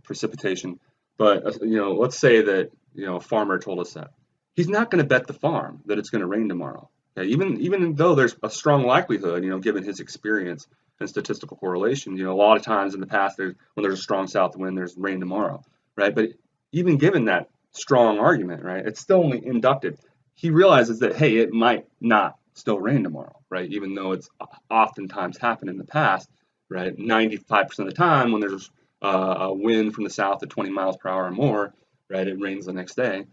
precipitation. But, let's say that, a farmer told us that. He's not going to bet the farm that it's going to rain tomorrow. Okay? Even though there's a strong likelihood, given his experience and statistical correlation, a lot of times in the past, when there's a strong south wind, there's rain tomorrow, right? But even given that strong argument, right, it's still only inductive. He realizes that, hey, it might not still rain tomorrow, right? Even though it's oftentimes happened in the past, right? 95% of the time when there's a wind from the south at 20 miles per hour or more, right, it rains the next day.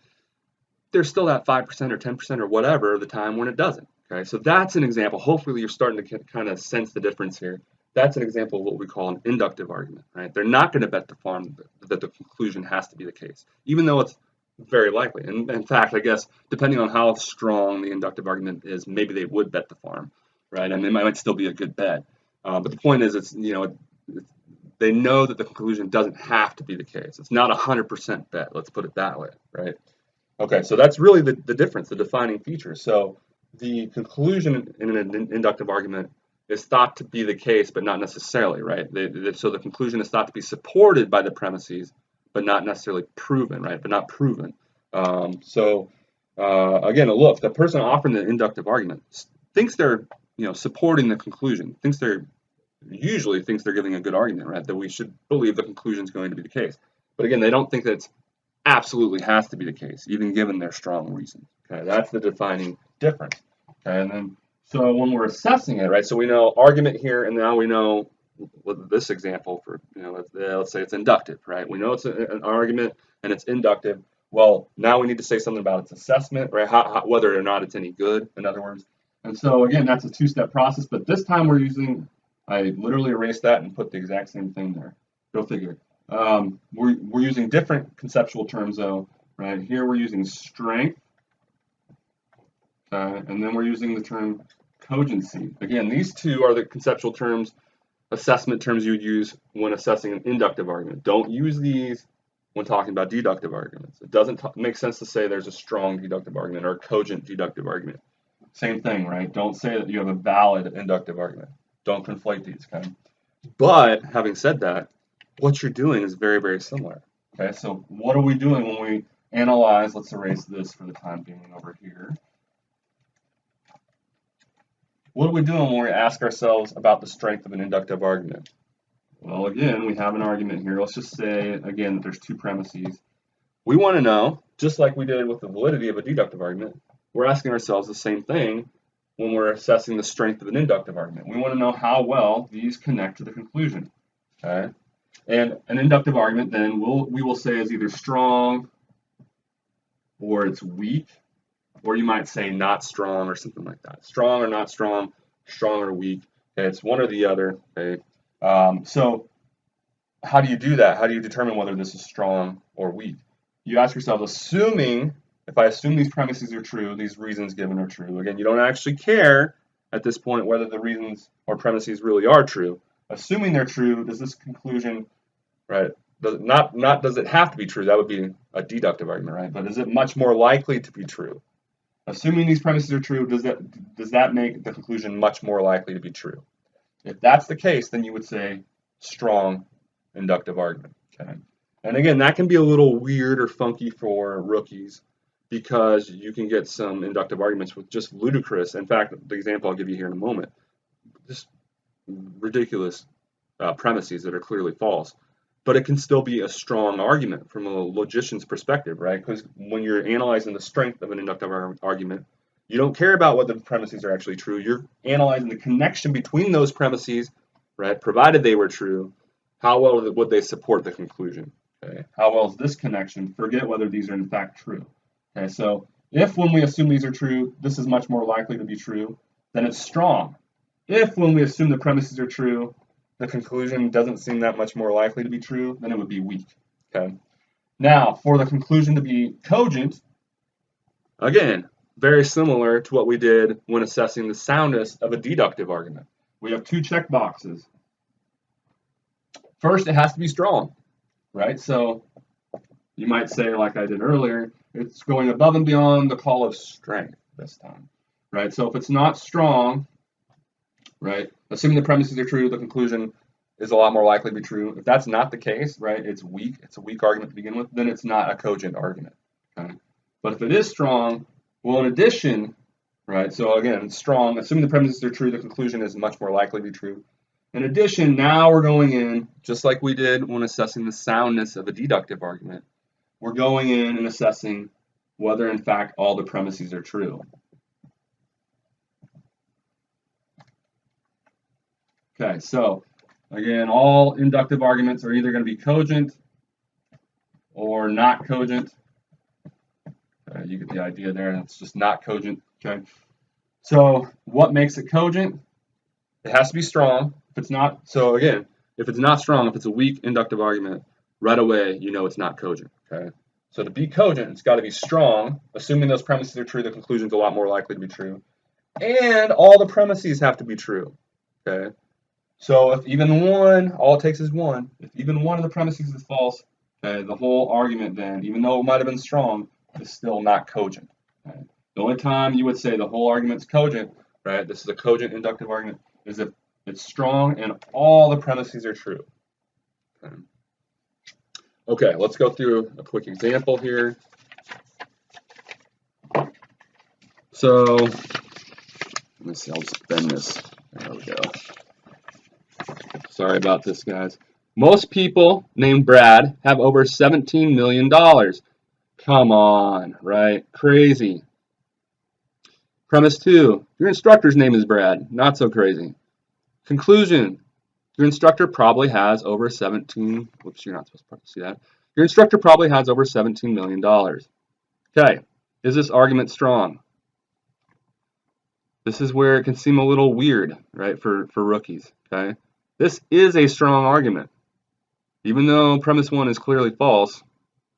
There's still that 5% or 10% or whatever of the time when it doesn't. Okay, so that's an example. Hopefully you're starting to kind of sense the difference here. That's an example of what we call an inductive argument, right? They're not going to bet the farm that the conclusion has to be the case, even though it's very likely. And in fact, I guess, depending on how strong the inductive argument is, maybe they would bet the farm, right? I mean, it might still be a good bet. But the point is, they know that the conclusion doesn't have to be the case. It's not a 100% bet, let's put it that way, right? Okay, so that's really the difference, the defining feature. So the conclusion in an inductive argument is thought to be the case, but not necessarily, right? So the conclusion is thought to be supported by the premises, but not necessarily proven, right? But not proven. Again, look, the person offering the inductive argument thinks they're, supporting the conclusion, usually thinks they're giving a good argument, right? That we should believe the conclusion is going to be the case. But again, they don't think that it's absolutely has to be the case, even given their strong reason. Okay, that's the defining difference. Okay, and then so when we're assessing it, right? So we know argument here, and now we know with this example for let's say it's inductive, right? We know it's an argument and it's inductive. Well, now we need to say something about its assessment, right? Whether or not it's any good, in other words. And so again, that's a two-step process, but this time we're using. I literally erased that and put the exact same thing there. Go figure. We're using different conceptual terms though, right? Here we're using strength, and then we're using the term cogency. Again, these two are the conceptual terms, assessment terms you would use when assessing an inductive argument. Don't use these when talking about deductive arguments. It doesn't make sense to say there's a strong deductive argument or a cogent deductive argument. Same thing, right? Don't say that you have a valid inductive argument. Don't conflate these, okay? But having said that, what you're doing is very, very similar. Okay, so what are we doing when we analyze? Let's erase this for the time being over here. What are we doing when we ask ourselves about the strength of an inductive argument? Well, again, we have an argument here. Let's just say, again, that there's two premises. We want to know, just like we did with the validity of a deductive argument, we're asking ourselves the same thing when we're assessing the strength of an inductive argument. We want to know how well these connect to the conclusion. Okay? And an inductive argument then we will say is either strong or it's weak, or you might say not strong or something like that. Strong or not strong, strong or weak. Okay? It's one or the other. Okay? So how do you do that? How do you determine whether this is strong or weak? You ask yourself, if I assume these premises are true, these reasons given are true. Again, you don't actually care at this point whether the reasons or premises really are true. Assuming they're true, does this conclusion, right? Does it have to be true? That would be a deductive argument, right? But is it much more likely to be true? Assuming these premises are true, does that make the conclusion much more likely to be true? If that's the case, then you would say strong inductive argument. Okay. And again, that can be a little weird or funky for rookies, because you can get some inductive arguments with just ludicrous, in fact, the example I'll give you here in a moment, just ridiculous premises that are clearly false. But it can still be a strong argument from a logician's perspective, right? Because when you're analyzing the strength of an inductive argument, you don't care about whether the premises are actually true. You're analyzing the connection between those premises, right? Provided they were true, how well would they support the conclusion? Okay. How well is this connection? Forget whether these are in fact true. Okay, so if when we assume these are true, this is much more likely to be true, then it's strong. If when we assume the premises are true, the conclusion doesn't seem that much more likely to be true, then it would be weak. Okay. Now, for the conclusion to be cogent, again, very similar to what we did when assessing the soundness of a deductive argument. We have two check boxes. First, it has to be strong, right? So you might say, like I did earlier, it's going above and beyond the call of strength this time, right? So if it's not strong, right, assuming the premises are true, the conclusion is a lot more likely to be true. If that's not the case, right, it's weak, it's a weak argument to begin with, then it's not a cogent argument. Okay? But if it is strong, well, in addition, right, so again, it's strong, assuming the premises are true, the conclusion is much more likely to be true. In addition, now we're going in, just like we did when assessing the soundness of a deductive argument, we're going in and assessing whether, in fact, all the premises are true. Okay, so again, all inductive arguments are either going to be cogent or not cogent. You get the idea there, and it's just not cogent. Okay, so what makes it cogent? It has to be strong. If it's not, so again, if it's not strong, if it's a weak inductive argument, right away you know it's not cogent. Okay, so to be cogent, it's got to be strong. Assuming those premises are true, the conclusion is a lot more likely to be true, and all the premises have to be true. Okay. So if even one, all it takes is one, if even one of the premises is false, okay, the whole argument then, even though it might have been strong, is still not cogent. Okay? The only time you would say the whole argument's cogent, right, this is a cogent inductive argument, is if it's strong and all the premises are true. Okay, let's go through a quick example here. So, let me see, I'll just bend this. There we go. Sorry about this, guys. Most people named Brad have over $17 million. Come on, right? Crazy. Premise 2, your instructor's name is Brad. Not so crazy. Conclusion, your instructor probably has over 17, whoops, you're not supposed to see that. Your instructor probably has over $17 million. Okay, is this argument strong? This is where it can seem a little weird, right, for rookies, okay? This is a strong argument. Even though premise 1 is clearly false,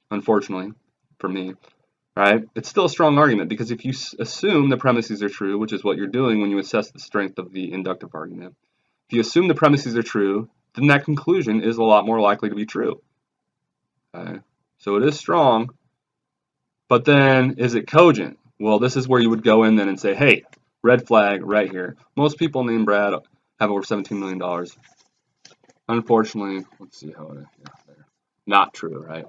unfortunately, for me, right? It's still a strong argument because if you assume the premises are true, which is what you're doing when you assess the strength of the inductive argument, if you assume the premises are true, then that conclusion is a lot more likely to be true. Okay? So it is strong, but then is it cogent? Well, this is where you would go in then and say, hey, red flag right here. Most people named Brad have over $17 million. Unfortunately, let's see how it is. Not true, right?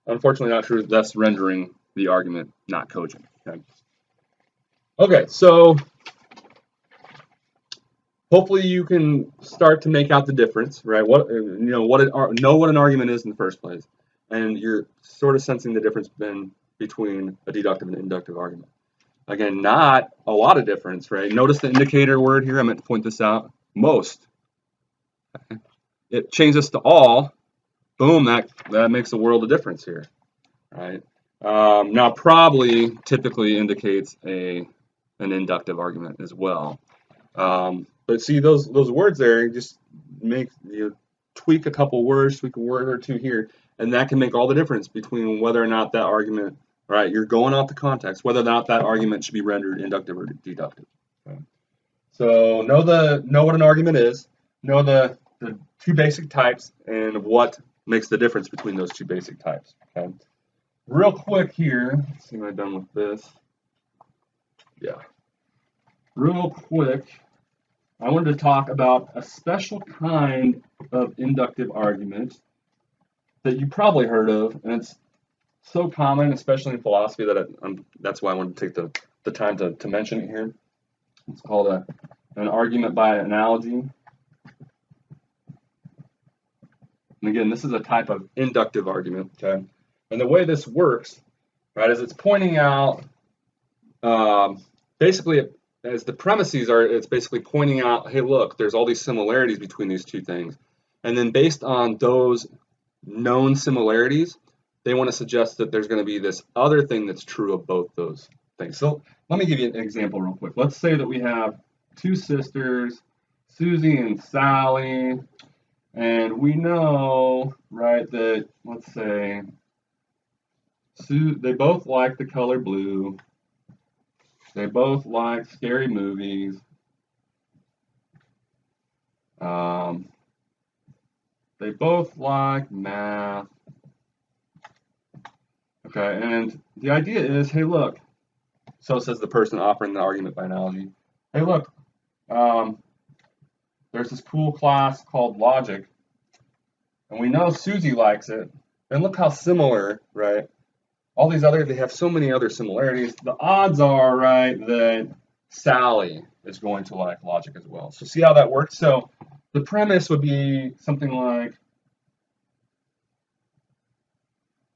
Unfortunately not true, thus rendering the argument not cogent. Okay, so hopefully you can start to make out the difference, right? Know what an argument is in the first place, and you're sort of sensing the difference between a deductive and inductive argument. Again, not a lot of difference, right? Notice the indicator word here. I meant to point this out. Most. Okay. It changes to all. Boom, that makes a world of difference here, right? Now, probably typically indicates an inductive argument as well. But see, those words there, just tweak a couple words, tweak a word or two here, and that can make all the difference between whether or not that argument, right, you're going off the context, whether or not that argument should be rendered inductive or deductive. Okay. So know what an argument is, know the two basic types, and what makes the difference between those two basic types. Okay. Real quick here, let's see what I've done with this. Yeah. Real quick, I wanted to talk about a special kind of inductive argument that you probably heard of, and it's so common, especially in philosophy, that that's why I wanted to take the time to mention it here. It's called an argument by analogy. And again, this is a type of inductive argument, okay? And the way this works, right, is it's pointing out, basically, as the premises are, it's basically pointing out, hey, look, there's all these similarities between these two things. And then based on those known similarities, they want to suggest that there's going to be this other thing that's true of both those things. So let me give you an example real quick. Let's say that we have two sisters, Susie and Sally, and we know, right, that, let's say, they both like the color blue. They both like scary movies. They both like math. Okay, and the idea is, hey, look, so says the person offering the argument by analogy. Hey, look, there's this cool class called logic, and we know Susie likes it. And look how similar, right? All these they have so many other similarities. The odds are, right, that Sally is going to like logic as well. So see how that works? So the premise would be something like,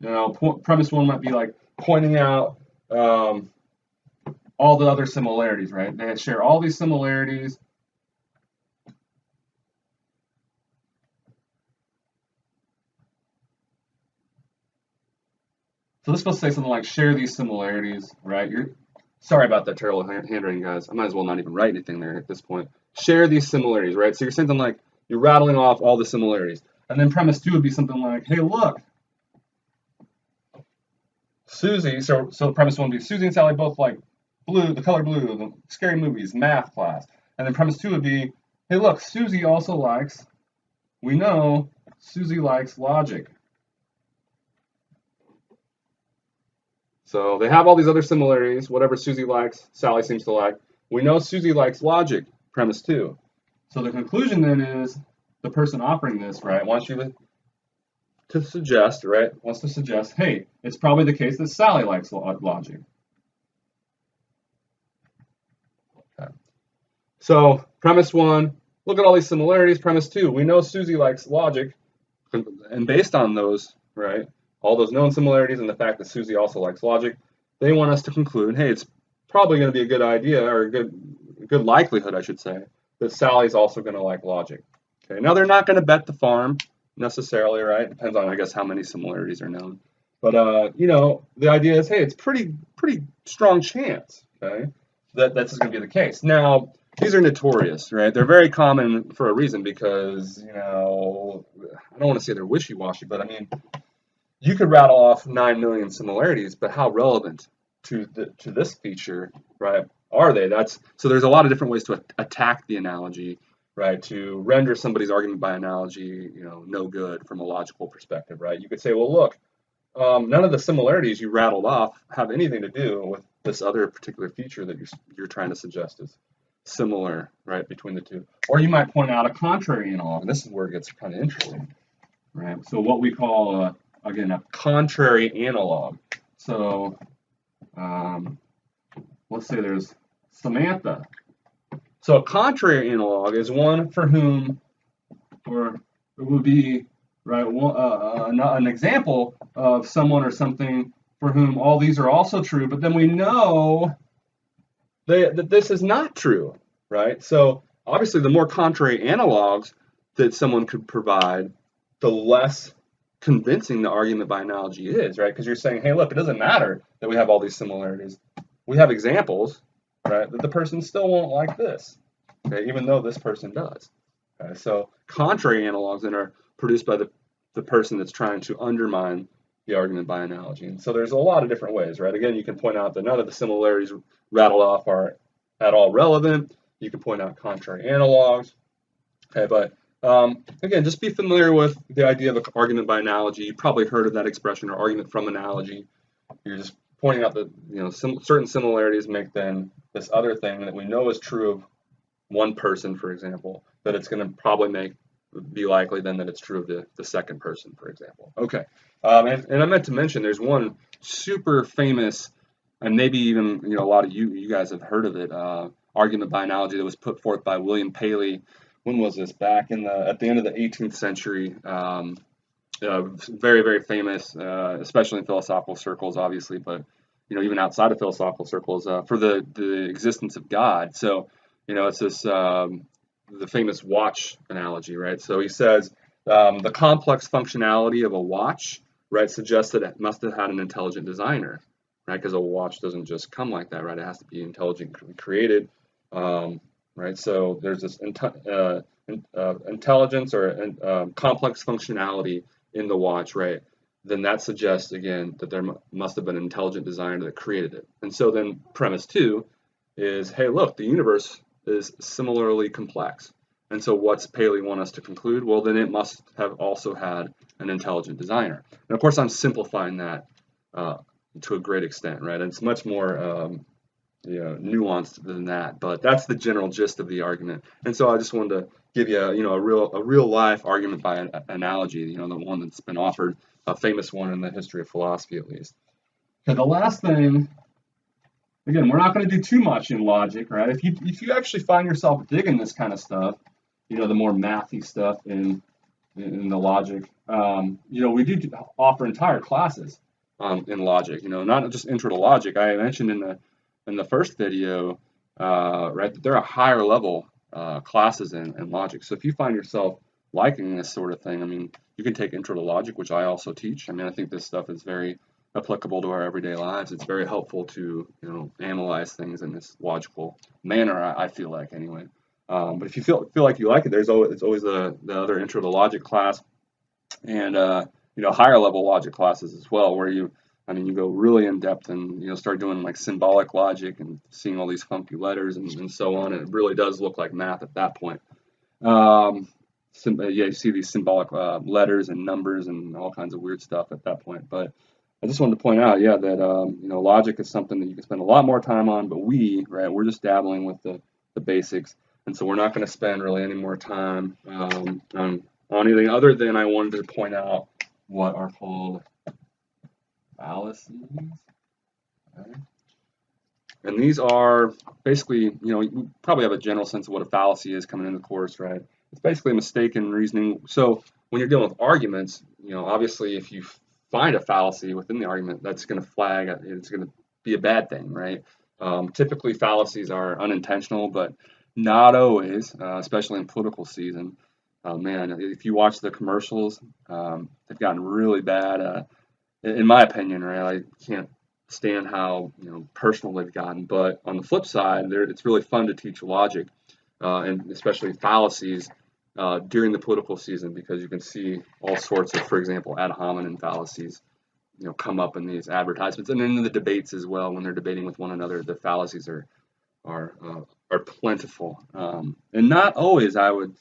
premise 1 might be like pointing out all the other similarities, right? They share all these similarities. So this is supposed to say something like share these similarities, right? Sorry about that terrible handwriting, guys. I might as well not even write anything there at this point. Share these similarities, right? So you're saying something like, you're rattling off all the similarities. And then premise 2 would be something like, hey, look, Susie, so premise 1 would be Susie and Sally both like blue, the color blue, the scary movies, math class. And then premise 2 would be, hey, look, Susie also likes, we know Susie likes logic. So they have all these other similarities. Whatever Susie likes, Sally seems to like. We know Susie likes logic. premise 2. So the conclusion then is the person offering this, right, wants you to suggest, right, wants to suggest, hey, it's probably the case that Sally likes logic. Okay. So premise 1, look at all these similarities. Premise 2, we know Susie likes logic, and based on those, right, all those known similarities and the fact that Susie also likes logic, they want us to conclude, hey, it's probably going to be a good idea, or a good likelihood, I should say, that Sally's also going to like logic. Okay, now they're not going to bet the farm necessarily, right? Depends on, I guess, how many similarities are known. But you know, the idea is, hey, it's pretty strong chance, okay, that that's going to be the case. Now, these are notorious, right? They're very common for a reason because, you know, I don't want to say they're wishy-washy, but I mean, you could rattle off 9 million similarities, but how relevant to this feature, right, are they? So there's a lot of different ways to attack the analogy, right, to render somebody's argument by analogy, you know, no good from a logical perspective, right? You could say, well, look, none of the similarities you rattled off have anything to do with this other particular feature that you're trying to suggest is similar, right, between the two. Or you might point out a contrary analog, and this is where it gets kind of interesting, right? So what we call, again, a contrary analog. So let's say there's Samantha. So a contrary analog is one for whom, or it would be, right, an example of someone or something for whom all these are also true, but then we know that this is not true, right? So obviously the more contrary analogs that someone could provide, the less convincing the argument by analogy is, right? Because you're saying, hey, look, it doesn't matter that we have all these similarities. We have examples, right, that the person still won't like this, okay, even though this person does. Okay? So contrary analogs then are produced by the person that's trying to undermine the argument by analogy. And so there's a lot of different ways, right? Again, you can point out that none of the similarities rattled off are at all relevant. You can point out contrary analogs. Okay, but again, just be familiar with the idea of an argument by analogy. You probably heard of that expression, or argument from analogy. You're just pointing out that, you know, certain similarities make then this other thing that we know is true of one person, for example, that it's going to probably be likely then that it's true of the second person, for example. Okay, and I meant to mention there's one super famous, and maybe even, you know, a lot of you guys have heard of it, argument by analogy that was put forth by William Paley. When was this? Back at the end of the 18th century. Very, very famous, especially in philosophical circles, obviously, but, you know, even outside of philosophical circles, for the existence of God. So, you know, it's this the famous watch analogy, right? So he says the complex functionality of a watch, right, suggests that it must have had an intelligent designer, right? Because a watch doesn't just come like that, right? It has to be intelligently created, right? So there's this intelligence or complex functionality in the watch, right? Then that suggests, again, that there must have been an intelligent designer that created it. And so then premise 2 is, hey, look, the universe is similarly complex. And so what's Paley want us to conclude? Well, then it must have also had an intelligent designer. And of course, I'm simplifying that to a great extent, right? And it's much more you know, nuanced than that, but that's the general gist of the argument. And so I just wanted to give you, you know, a real life argument by analogy, you know, the one that's been offered, a famous one in the history of philosophy, at least. Okay, the last thing, again, we're not going to do too much in logic, right? If you actually find yourself digging this kind of stuff, you know, the more mathy stuff in the logic, you know, we do offer entire classes in logic, you know, not just intro to logic. I mentioned in the first video, right, that there are higher level classes in logic. So if you find yourself liking this sort of thing, I mean, you can take intro to logic, which I also teach. I mean, I think this stuff is very applicable to our everyday lives. It's very helpful to, you know, analyze things in this logical manner, I feel like, anyway. But if you feel like you like it, it's always the other intro to logic class, and you know, higher level logic classes as well, where you go really in depth and, you know, start doing like symbolic logic and seeing all these funky letters and so on. And it really does look like math at that point. Yeah, you see these symbolic letters and numbers and all kinds of weird stuff at that point. But I just wanted to point out, yeah, that you know, logic is something that you can spend a lot more time on. But we're just dabbling with the basics. And so we're not going to spend really any more time on anything other than I wanted to point out what are called fallacies. Okay. And these are basically, you know, you probably have a general sense of what a fallacy is coming into the course, right? It's basically a mistaken reasoning. So when you're dealing with arguments, you know, obviously if you find a fallacy within the argument, that's going to flag, it's going to be a bad thing, right? Typically fallacies are unintentional, but not always, especially in political season. Man, if you watch the commercials, they've gotten really bad, in my opinion, right? I can't stand how, you know, personal they've gotten. But on the flip side, it's really fun to teach logic, and especially fallacies during the political season, because you can see all sorts of, for example, ad hominem fallacies, you know, come up in these advertisements, and in the debates as well. When they're debating with one another, the fallacies are plentiful, and not always. I would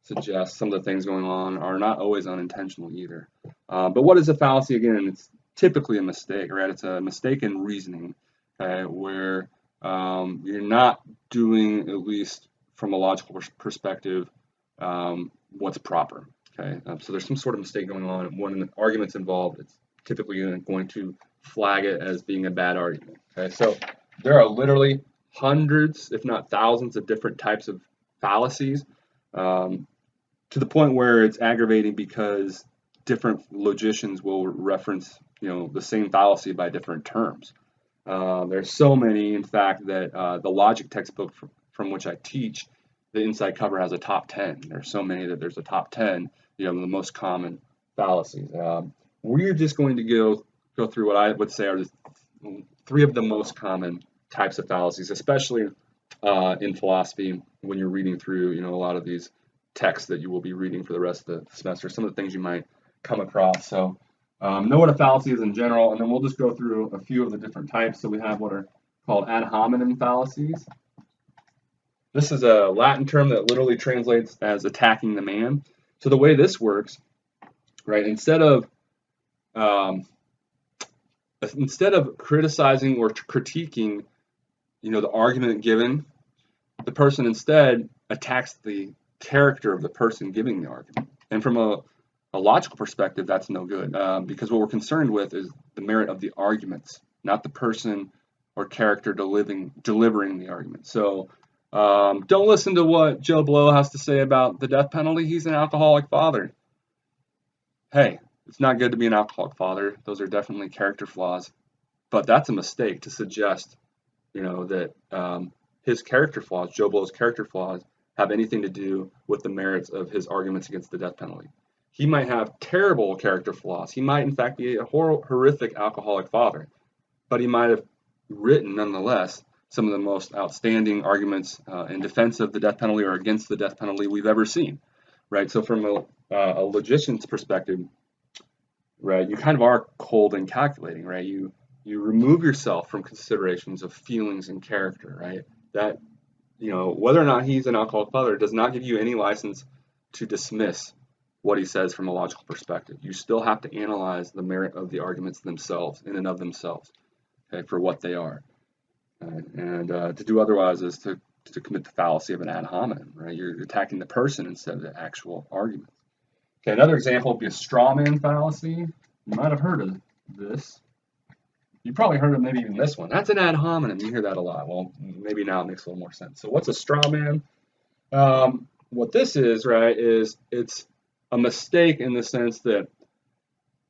suggest some of the things going on are not always unintentional either. But what is a fallacy again? It's typically a mistake, right? It's a mistake in reasoning, okay, where you're not doing, at least from a logical perspective, what's proper, okay? So there's some sort of mistake going on. When an argument's involved, it's typically going to flag it as being a bad argument, okay? So there are literally hundreds, if not thousands, of different types of fallacies, to the point where it's aggravating because different logicians will reference, you know, the same fallacy by different terms. There's so many, in fact, that the logic textbook from which I teach, the inside cover has a top 10. There's so many that there's a top 10, you know, the most common fallacies. We're just going to go through what I would say are the 3 of the most common types of fallacies, especially in philosophy when you're reading through, you know, a lot of these texts that you will be reading for the rest of the semester, some of the things you might come across. So know what a fallacy is in general, and then we'll just go through a few of the different types. So we have what are called ad hominem fallacies. This is a Latin term that literally translates as attacking the man. So the way this works, right, instead of criticizing or critiquing, you know, the argument given, the person instead attacks the character of the person giving the argument. And from a logical perspective, that's no good, because what we're concerned with is the merit of the arguments, not the person or character delivering the argument. So don't listen to what Joe Blow has to say about the death penalty. He's an alcoholic father. Hey, it's not good to be an alcoholic father. Those are definitely character flaws. But that's a mistake to suggest, you know, that his character flaws, Joe Blow's character flaws, have anything to do with the merits of his arguments against the death penalty. He might have terrible character flaws. He might, in fact, be a horrific alcoholic father, but he might have written, nonetheless, some of the most outstanding arguments in defense of the death penalty or against the death penalty we've ever seen, right? So from a logician's perspective, right, you kind of are cold and calculating, right? You remove yourself from considerations of feelings and character, right? That, you know, whether or not he's an alcoholic father does not give you any license to dismiss what he says from a logical perspective. You still have to analyze the merit of the arguments themselves, in and of themselves, okay, for what they are. And to do otherwise is to commit the fallacy of an ad hominem, right? You're attacking the person instead of the actual argument. Okay, another example would be a straw man fallacy. You might have heard of this. You probably heard of maybe even this one. That's an ad hominem. You hear that a lot. Well, maybe now it makes a little more sense. So what's a straw man? What this is, right, is it's a mistake in the sense that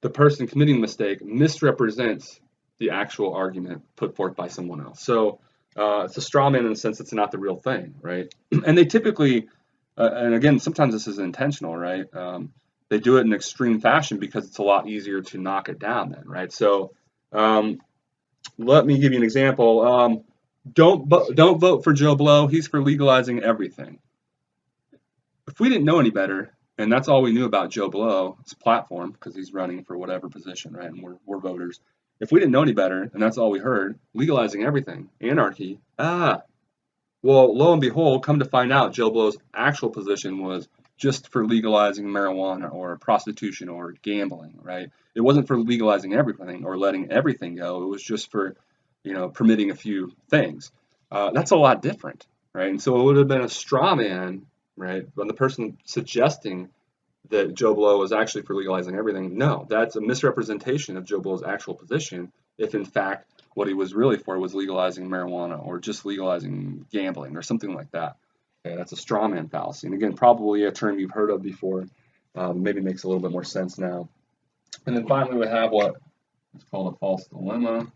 the person committing the mistake misrepresents the actual argument put forth by someone else. So it's a straw man in the sense it's not the real thing, right? And they typically, and again, sometimes this is intentional, right? They do it in extreme fashion because it's a lot easier to knock it down then, right? So let me give you an example. Don't vote for Joe Blow. He's for legalizing everything. If we didn't know any better, and that's all we knew about Joe Blow, his platform, because he's running for whatever position, right? And we're voters. If we didn't know any better, and that's all we heard, legalizing everything, anarchy, well, lo and behold, come to find out, Joe Blow's actual position was just for legalizing marijuana or prostitution or gambling, right? It wasn't for legalizing everything or letting everything go. It was just for, you know, permitting a few things. That's a lot different, right? And so it would have been a straw man, right? When the person suggesting that Joe Blow was actually for legalizing everything, no, that's a misrepresentation of Joe Blow's actual position. If in fact what he was really for was legalizing marijuana or just legalizing gambling or something like that. Okay, that's a straw man fallacy. And again, probably a term you've heard of before. Maybe makes a little bit more sense now. And then finally, we have what is called a false dilemma.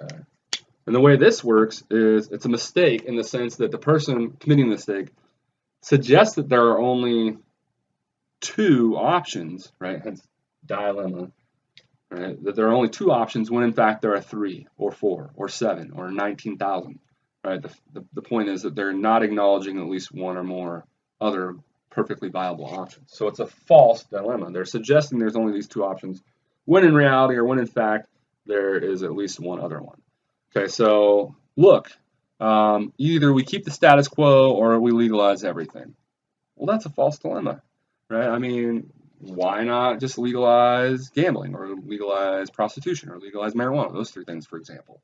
Okay. And the way this works is it's a mistake in the sense that the person committing the mistake suggests that there are only two options, right? Hence dilemma, right? That there are only two options when in fact there are 3 or 4 or 7 or 19,000, right? The point is that they're not acknowledging at least one or more other perfectly viable options. So it's a false dilemma. They're suggesting there's only these two options when in reality or when in fact there is at least one other one. Okay, so look, either we keep the status quo or we legalize everything. Well, that's a false dilemma, right? I mean, why not just legalize gambling or legalize prostitution or legalize marijuana? Those 3 things, for example.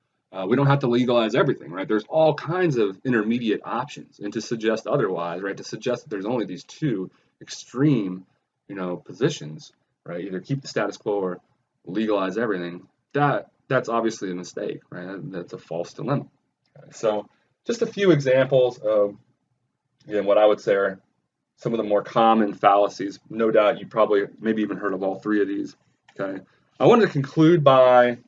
We don't have to legalize everything, right? There's all kinds of intermediate options, and to suggest otherwise, right? To suggest that there's only these 2 extreme, positions, right? Either keep the status quo or legalize everything. That's obviously a mistake, right? That's a false dilemma. Okay, so just a few examples of what I would say are some of the more common fallacies. No doubt you probably maybe even heard of all 3 of these. Okay, I wanted to conclude by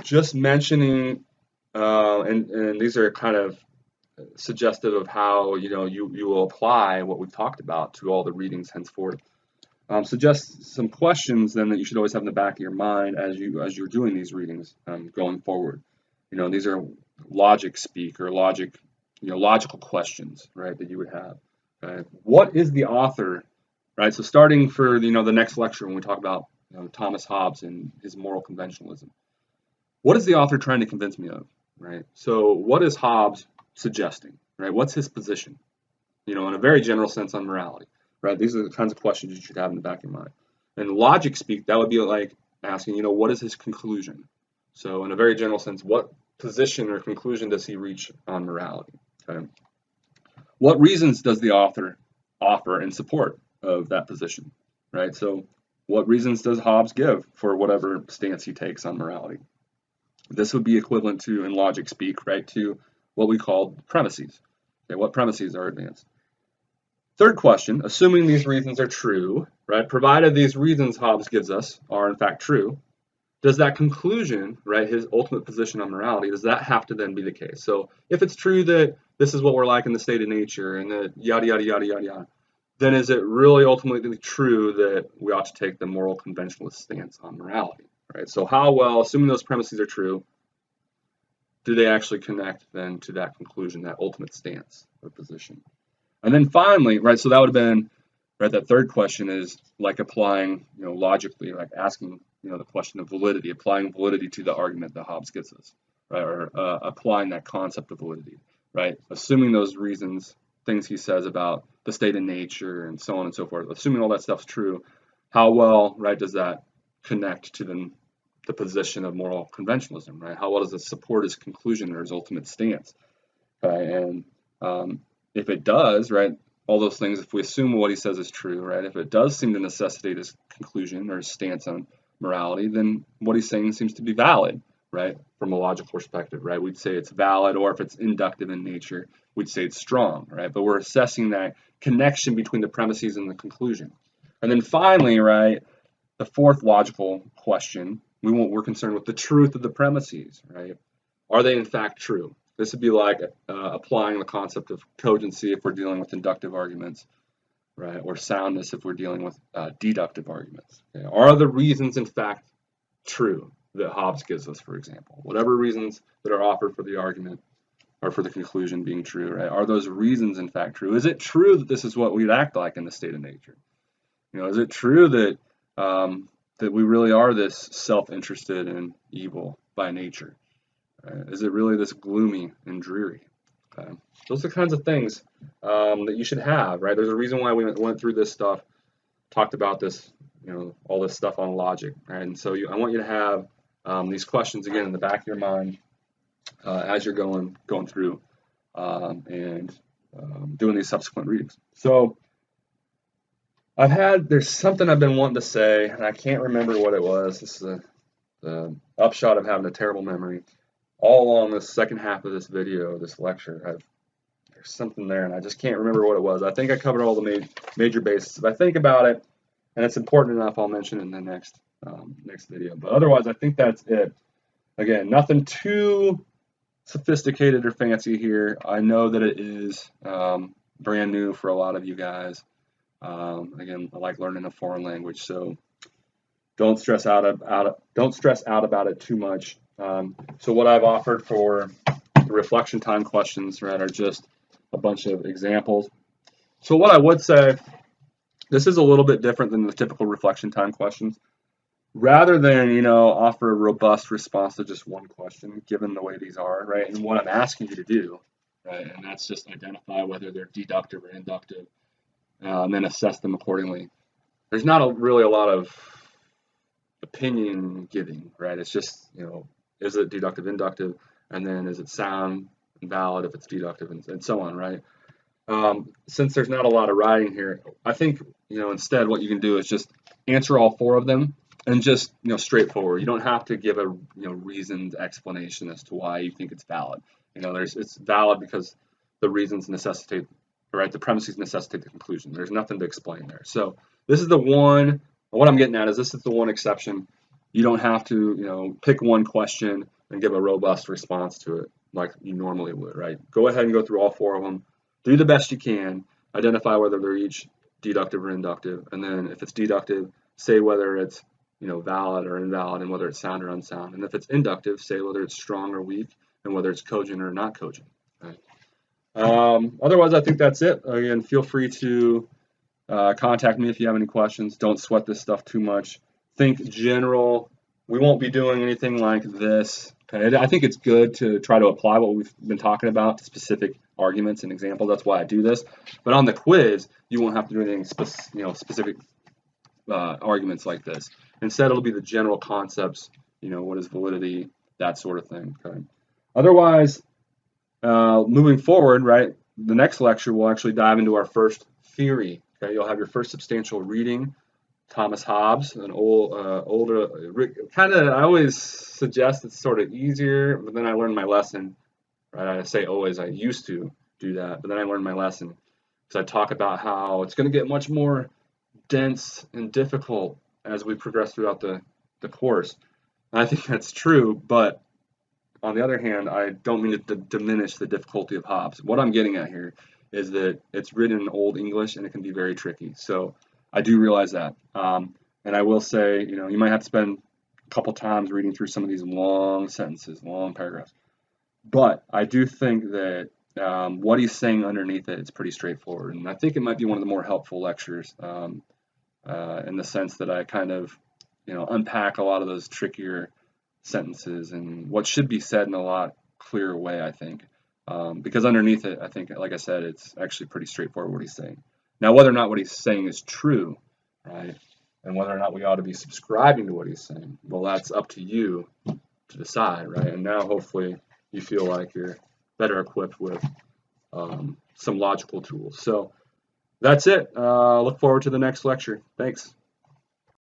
just mentioning, and these are kind of suggestive of how you will apply what we've talked about to all the readings henceforth. Suggest some questions then that you should always have in the back of your mind as you're doing these readings going forward. These are logic speak or logical questions, right, that you would have. Okay? What is the author, right? So starting for the next lecture when we talk about Thomas Hobbes and his moral conventionalism. What is the author trying to convince me of, right? So what is Hobbes suggesting, right? What's his position, in a very general sense on morality, right? These are the kinds of questions you should have in the back of your mind. And logic speak, that would be like asking, what is his conclusion? So in a very general sense, what position or conclusion does he reach on morality? Okay. What reasons does the author offer in support of that position, right? So what reasons does Hobbes give for whatever stance he takes on morality? This would be equivalent to, in logic speak, right, to what we call premises. Okay, what premises are advanced? Third question, assuming these reasons are true, right, provided these reasons Hobbes gives us are in fact true, does that conclusion, right, his ultimate position on morality, does that have to then be the case? So if it's true that this is what we're like in the state of nature and that yada, yada, yada, yada, yada, then is it really ultimately true that we ought to take the moral conventionalist stance on morality, right? So how well, assuming those premises are true, do they actually connect then to that conclusion, that ultimate stance or position? And then finally, right, so that would have been, right, that third question is like applying, logically, like asking, the question of validity, applying validity to the argument that Hobbes gives us, right, or applying that concept of validity, right, assuming those reasons, things he says about the state of nature and so on and so forth, assuming all that stuff's true, how well, right, does that connect to the position of moral conventionalism, right? How well does it support his conclusion or his ultimate stance? Okay, and if it does, right, all those things, if we assume what he says is true, right, if it does seem to necessitate his conclusion or his stance on morality, then what he's saying seems to be valid, right, from a logical perspective, right? We'd say it's valid, or if it's inductive in nature, we'd say it's strong, right? But we're assessing that connection between the premises and the conclusion. And then finally, right, the fourth logical question, we're concerned with the truth of the premises, right? Are they in fact true? This would be like applying the concept of cogency if we're dealing with inductive arguments, right? Or soundness if we're dealing with deductive arguments. Okay? Are the reasons in fact true that Hobbes gives us, for example? Whatever reasons that are offered for the argument or for the conclusion being true, right? Are those reasons in fact true? Is it true that this is what we'd act like in the state of nature? Is it true that that we really are this self-interested and evil by nature? Is it really this gloomy and dreary? Those are the kinds of things that you should have, right? There's a reason why we went through this stuff, talked about this, all this stuff on logic, right? And so I want you to have these questions again in the back of your mind as you're going through and doing these subsequent readings. So there's something I've been wanting to say, and I can't remember what it was. This is the upshot of having a terrible memory. All along the second half of this video, this lecture, there's something there, and I just can't remember what it was. I think I covered all the major bases. If I think about it, and it's important enough, I'll mention it in the next video. But otherwise, I think that's it. Again, nothing too sophisticated or fancy here. I know that it is brand new for a lot of you guys. Again, I like learning a foreign language, so don't stress out about it too much. So what I've offered for the reflection time questions, right, are just a bunch of examples. So what I would say, this is a little bit different than the typical reflection time questions. Rather than, offer a robust response to just one question, given the way these are, right, and what I'm asking you to do, right, and that's just identify whether they're deductive or inductive, and then assess them accordingly. There's not really a lot of opinion giving, right? It's just, is it deductive, inductive, and then is it sound and valid if it's deductive, and so on, right? Since there's not a lot of writing here, I think, instead what you can do is just answer all four of them and just, straightforward. You don't have to give a, reasoned explanation as to why you think it's valid. It's valid because the reasons necessitate, right? The premises necessitate the conclusion. There's nothing to explain there. So this is the one, what I'm getting at is this is the one exception. You don't have to, pick one question and give a robust response to it like you normally would, right? Go ahead and go through all four of them. Do the best you can. Identify whether they're each deductive or inductive. And then if it's deductive, say whether it's, valid or invalid and whether it's sound or unsound. And if it's inductive, say whether it's strong or weak and whether it's cogent or not cogent. Right? Otherwise, I think that's it. Again, feel free to contact me if you have any questions. Don't sweat this stuff too much. Think general. We won't be doing anything like this. Okay? I think it's good to try to apply what we've been talking about to specific arguments and examples. That's why I do this. But on the quiz, you won't have to do anything specific arguments like this. Instead, it'll be the general concepts. What is validity, that sort of thing. Okay? Otherwise, moving forward, right, the next lecture we'll actually dive into our first theory. Okay, you'll have your first substantial reading, Thomas Hobbes, an older kind of. I always suggest it's sort of easier, but then I learned my lesson. Right, I say always. I used to do that, but then I learned my lesson because I talk about how it's going to get much more dense and difficult as we progress throughout the course. And I think that's true, but on the other hand, I don't mean to diminish the difficulty of Hobbes. What I'm getting at here is that it's written in Old English and it can be very tricky. So I do realize that. And I will say, you might have to spend a couple times reading through some of these long sentences, long paragraphs. But I do think that what he's saying underneath it is pretty straightforward. And I think it might be one of the more helpful lectures in the sense that I kind of, unpack a lot of those trickier sentences and what should be said in a lot clearer way, I think. Because underneath it, I think, like I said, it's actually pretty straightforward what he's saying. Now, whether or not what he's saying is true, right, and whether or not we ought to be subscribing to what he's saying, well, that's up to you to decide, right? And now, hopefully, you feel like you're better equipped with some logical tools. So that's it. Look forward to the next lecture. Thanks.